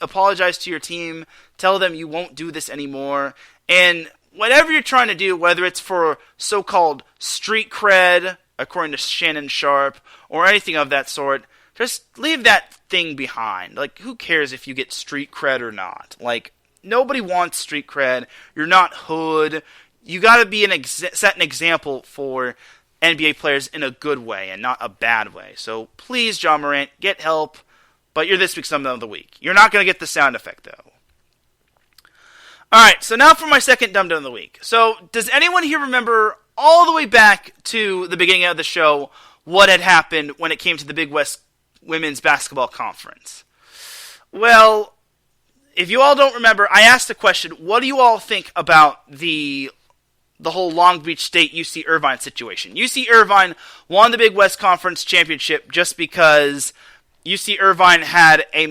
apologize to your team, tell them you won't do this anymore, and whatever you're trying to do, whether it's for so-called street cred, according to Shannon Sharp, or anything of that sort, just leave that thing behind. Like, who cares if you get street cred or not? Like, nobody wants street cred. You're not hood. You gotta be set an example for NBA players in a good way and not a bad way. So please, Ja Morant, get help. But you're this week's Dum Dum of the Week. You're not gonna get the sound effect though. Alright, so now for my second Dum Dum of the Week. So, does anyone here remember all the way back to the beginning of the show what had happened when it came to the Big West Women's Basketball Conference? Well, if you all don't remember, I asked a question. What do you all think about the whole Long Beach State UC Irvine situation? UC Irvine won the Big West Conference Championship just because UC Irvine had a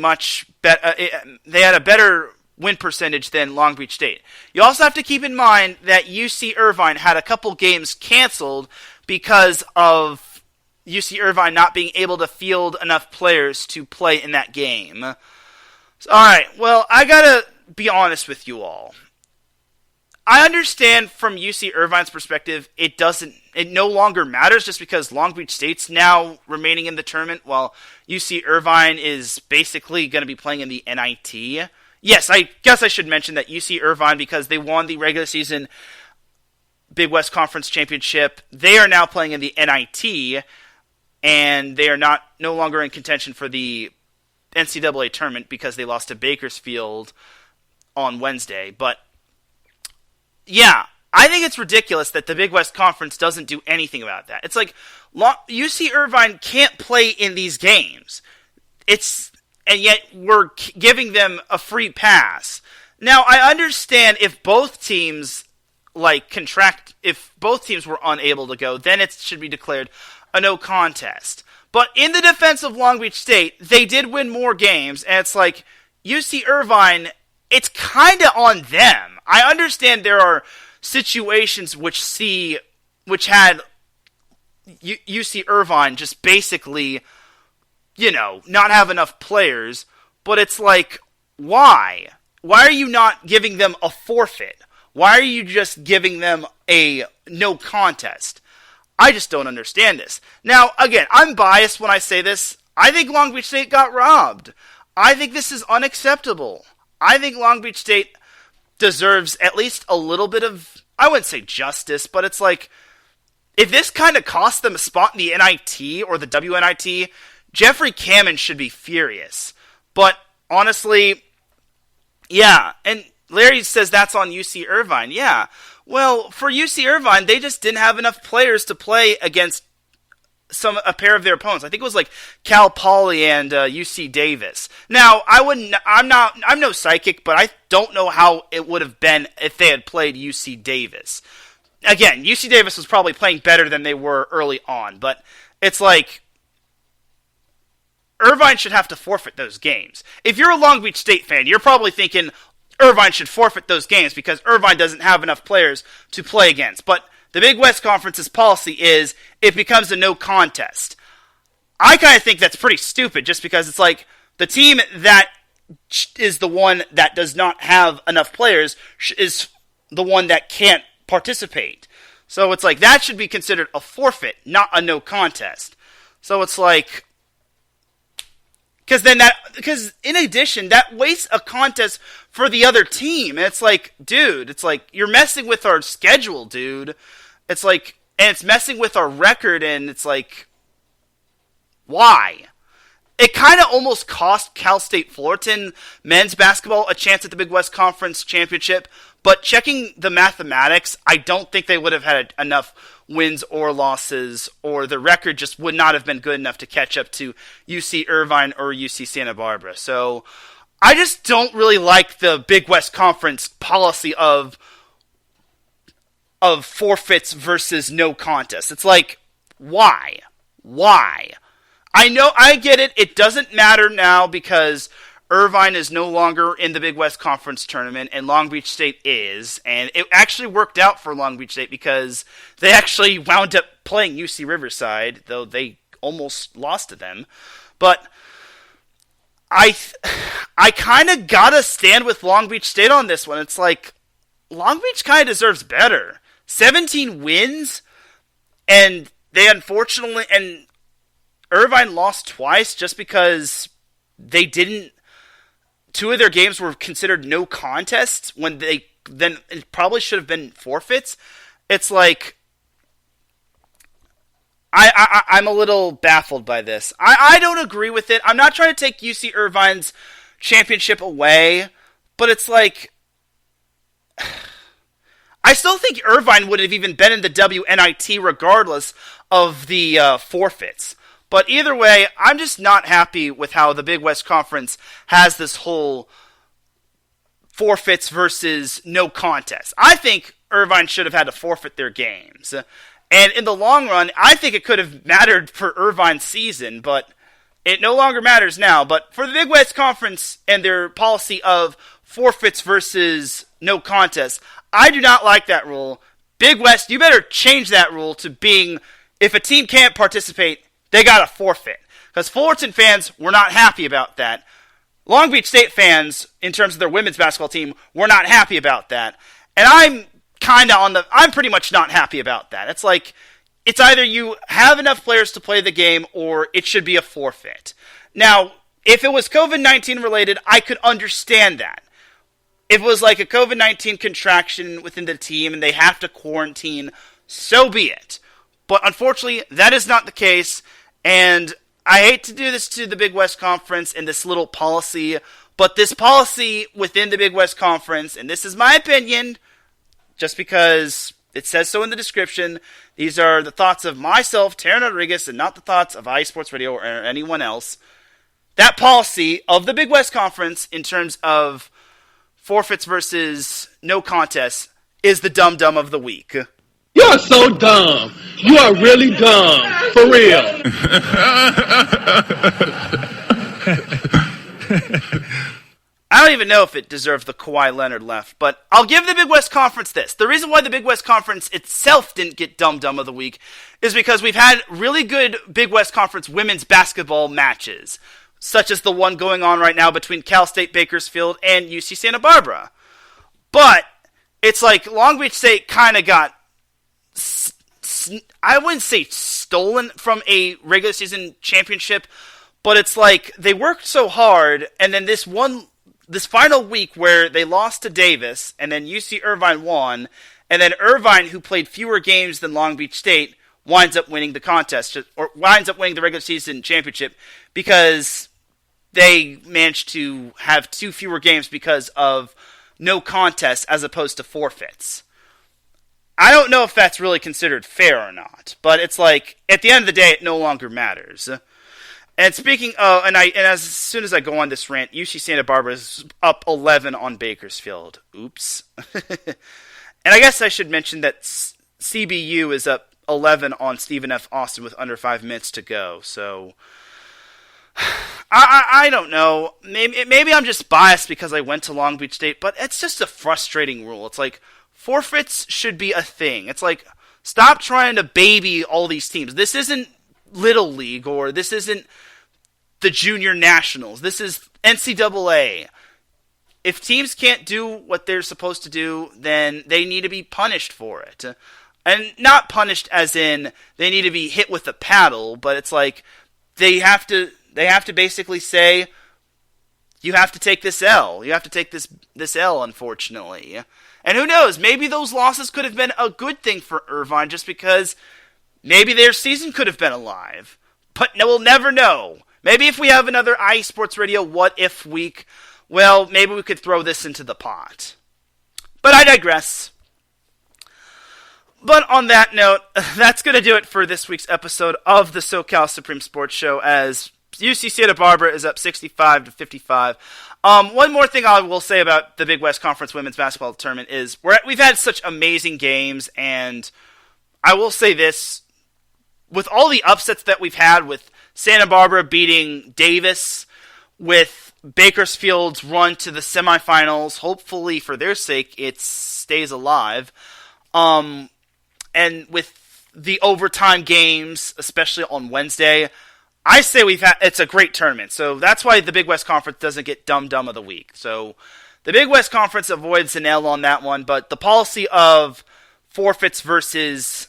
they had a better win percentage than Long Beach State. You also have to keep in mind that UC Irvine had a couple games canceled because of UC Irvine not being able to field enough players to play in that game. Alright, well, I gotta be honest with you all. I understand from UC Irvine's perspective, it no longer matters just because Long Beach State's now remaining in the tournament, while UC Irvine is basically going to be playing in the NIT. Yes, I guess I should mention that UC Irvine, because they won the regular season Big West Conference Championship, they are now playing in the NIT, and they are no longer in contention for the NCAA Tournament because they lost to Bakersfield on Wednesday. But yeah, I think it's ridiculous that the Big West Conference doesn't do anything about that. It's like UC Irvine can't play in these games. And yet we're giving them a free pass. Now, I understand if both teams if both teams were unable to go, then it should be declared a no contest. But in the defense of Long Beach State, they did win more games, and it's like UC Irvine, it's kind of on them. I understand there are situations which had UC Irvine just basically, not have enough players, but it's like, why? Why are you not giving them a forfeit? Why are you just giving them a no contest? I just don't understand this. Now, again, I'm biased when I say this. I think Long Beach State got robbed. I think this is unacceptable. I think Long Beach State deserves at least a little bit of, I wouldn't say justice, but it's like, if this kind of cost them a spot in the NIT or the WNIT, Jeffrey Kamen should be furious. But honestly, yeah, and Larry says that's on UC Irvine. Yeah, well, for UC Irvine, they just didn't have enough players to play against a pair of their opponents. I think it was like Cal Poly and UC Davis. Now, I'm no psychic, but I don't know how it would have been if they had played UC Davis. Again, UC Davis was probably playing better than they were early on, but it's like Irvine should have to forfeit those games. If you're a Long Beach State fan, you're probably thinking Irvine should forfeit those games because Irvine doesn't have enough players to play against. But the Big West Conference's policy is it becomes a no contest. I kind of think that's pretty stupid just because it's like the team that is the one that does not have enough players is the one that can't participate. So it's like that should be considered a forfeit, not a no contest. So it's like, because in addition, that wastes a contest for the other team. And it's like, dude, it's like, you're messing with our schedule, dude. It's like, and it's messing with our record, and it's like, why? It kind of almost cost Cal State Fullerton men's basketball a chance at the Big West Conference Championship, but checking the mathematics, I don't think they would have had enough wins or losses, or the record just would not have been good enough to catch up to UC Irvine or UC Santa Barbara. So I just don't really like the Big West Conference policy of forfeits versus no contest. It's like, why? Why? I get it. It doesn't matter now because Irvine is no longer in the Big West Conference Tournament, and Long Beach State is. And it actually worked out for Long Beach State because they actually wound up playing UC Riverside, though they almost lost to them. But I kind of gotta stand with Long Beach State on this one. It's like, Long Beach kind of deserves better. 17 wins, and they unfortunately, and Irvine lost twice just because they didn't. Two of their games were considered no contests when then it probably should have been forfeits. It's like, I'm a little baffled by this. I don't agree with it. I'm not trying to take UC Irvine's championship away, but it's like, I still think Irvine would have even been in the WNIT regardless of the forfeits. But either way, I'm just not happy with how the Big West Conference has this whole forfeits versus no contest. I think Irvine should have had to forfeit their games. And in the long run, I think it could have mattered for Irvine's season, but it no longer matters now. But for the Big West Conference and their policy of forfeits versus no contest, I do not like that rule. Big West, you better change that rule to being, if a team can't participate, they got to forfeit. Because Fullerton fans were not happy about that. Long Beach State fans, in terms of their women's basketball team, were not happy about that. And I'm pretty much not happy about that. It's like, it's either you have enough players to play the game or it should be a forfeit. Now, if it was COVID-19 related, I could understand that. If it was like a COVID-19 contraction within the team and they have to quarantine, so be it. But unfortunately, that is not the case, and I hate to do this to the Big West Conference and this little policy, but this policy within the Big West Conference, and this is my opinion, just because it says so in the description, these are the thoughts of myself, Teran Rodriguez, and not the thoughts of iSports Radio or anyone else. That policy of the Big West Conference in terms of forfeits versus no contest is the dumb of the week. You're so dumb. You are really dumb. For real. I don't even know if it deserved the Kawhi Leonard left, but I'll give the Big West Conference this. The reason why the Big West Conference itself didn't get dumb of the week is because we've had really good Big West Conference women's basketball matches, such as the one going on right now between Cal State Bakersfield and UC Santa Barbara. But it's like Long Beach State kind of got, I wouldn't say stolen from a regular season championship, but it's like they worked so hard, and then this final week where they lost to Davis, and then UC Irvine won, and then Irvine, who played fewer games than Long Beach State, winds up winning the contest, or winds up winning the regular season championship, because they managed to have 2 fewer games because of no contest as opposed to forfeits. I don't know if that's really considered fair or not, but it's like, at the end of the day, it no longer matters. And speaking of, and as soon as I go on this rant, UC Santa Barbara is up 11 on Bakersfield. Oops. And I guess I should mention that CBU is up 11 on Stephen F. Austin with under 5 minutes to go. So, I don't know. Maybe I'm just biased because I went to Long Beach State, but it's just a frustrating rule. It's like, forfeits should be a thing. It's like, stop trying to baby all these teams. This isn't Little League, or this isn't the Junior Nationals. This is NCAA. If teams can't do what they're supposed to do, then they need to be punished for it. And not punished as in they need to be hit with a paddle, but it's like they have to basically say, you have to take this L. You have to take this L, unfortunately. And who knows, maybe those losses could have been a good thing for Irvine just because maybe their season could have been alive. But we'll never know. Maybe if we have another iSports Radio What If week, well, maybe we could throw this into the pot. But I digress. But on that note, that's going to do it for this week's episode of the SoCal Supreme Sports Show, as UC Santa Barbara is up 65-55. One more thing I will say about the Big West Conference Women's Basketball Tournament is we've had such amazing games, and I will say this, with all the upsets that we've had, with Santa Barbara beating Davis, with Bakersfield's run to the semifinals, hopefully for their sake it stays alive, and with the overtime games, especially on Wednesday, I say it's a great tournament. So that's why the Big West Conference doesn't get dumb of the week. So the Big West Conference avoids an L on that one, but the policy of forfeits versus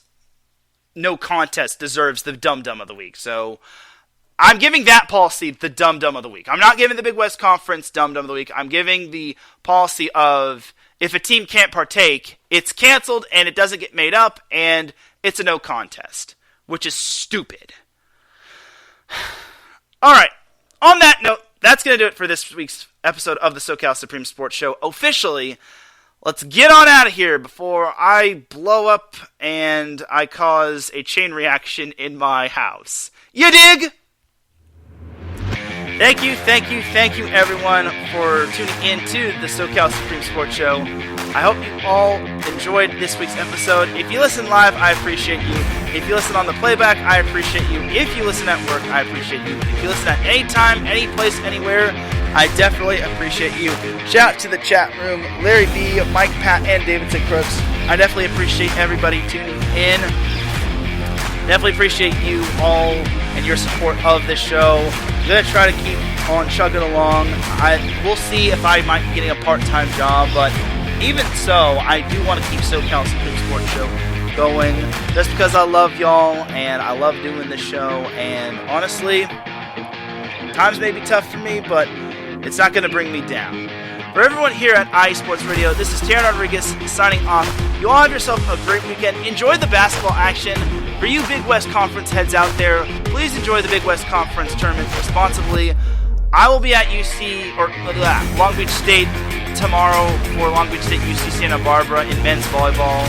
no contest deserves the dumb of the week. So I'm giving that policy the dumb of the week. I'm not giving the Big West Conference dumb of the week. I'm giving the policy of, if a team can't partake, it's canceled and it doesn't get made up and it's a no contest, which is stupid. Alright, on that note, that's going to do it for this week's episode of the SoCal Supreme Sports Show. Officially, let's get on out of here before I blow up and I cause a chain reaction in my house. You dig? Thank you, everyone, for tuning in to the SoCal Supreme Sports Show. I hope you all enjoyed this week's episode. If you listen live, I appreciate you. If you listen on the playback, I appreciate you. If you listen at work, I appreciate you. If you listen at any time, any place, anywhere, I definitely appreciate you. Shout out to the chat room, Larry B, Mike, Pat, and Davidson Crooks. I definitely appreciate everybody tuning in. Definitely appreciate you all and your support of the show. I'm going to try to keep on chugging along. We'll see if I might be getting a part-time job, but even so, I do want to keep SoCal Supreme Sports Show going just because I love y'all and I love doing this show. And honestly, times may be tough for me, but it's not going to bring me down. For everyone here at IE Sports Radio, this is Teran Rodriguez signing off. You all have yourself a great weekend. Enjoy the basketball action. For you Big West Conference heads out there, please enjoy the Big West Conference tournament responsibly. I will be at Long Beach State tomorrow for Long Beach State UC Santa Barbara in men's volleyball.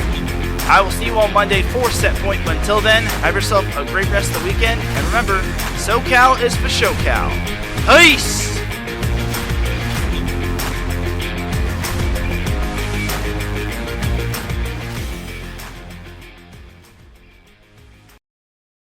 I will see you all Monday for Set Point. But until then, have yourself a great rest of the weekend. And remember, SoCal is for SoCal. Peace!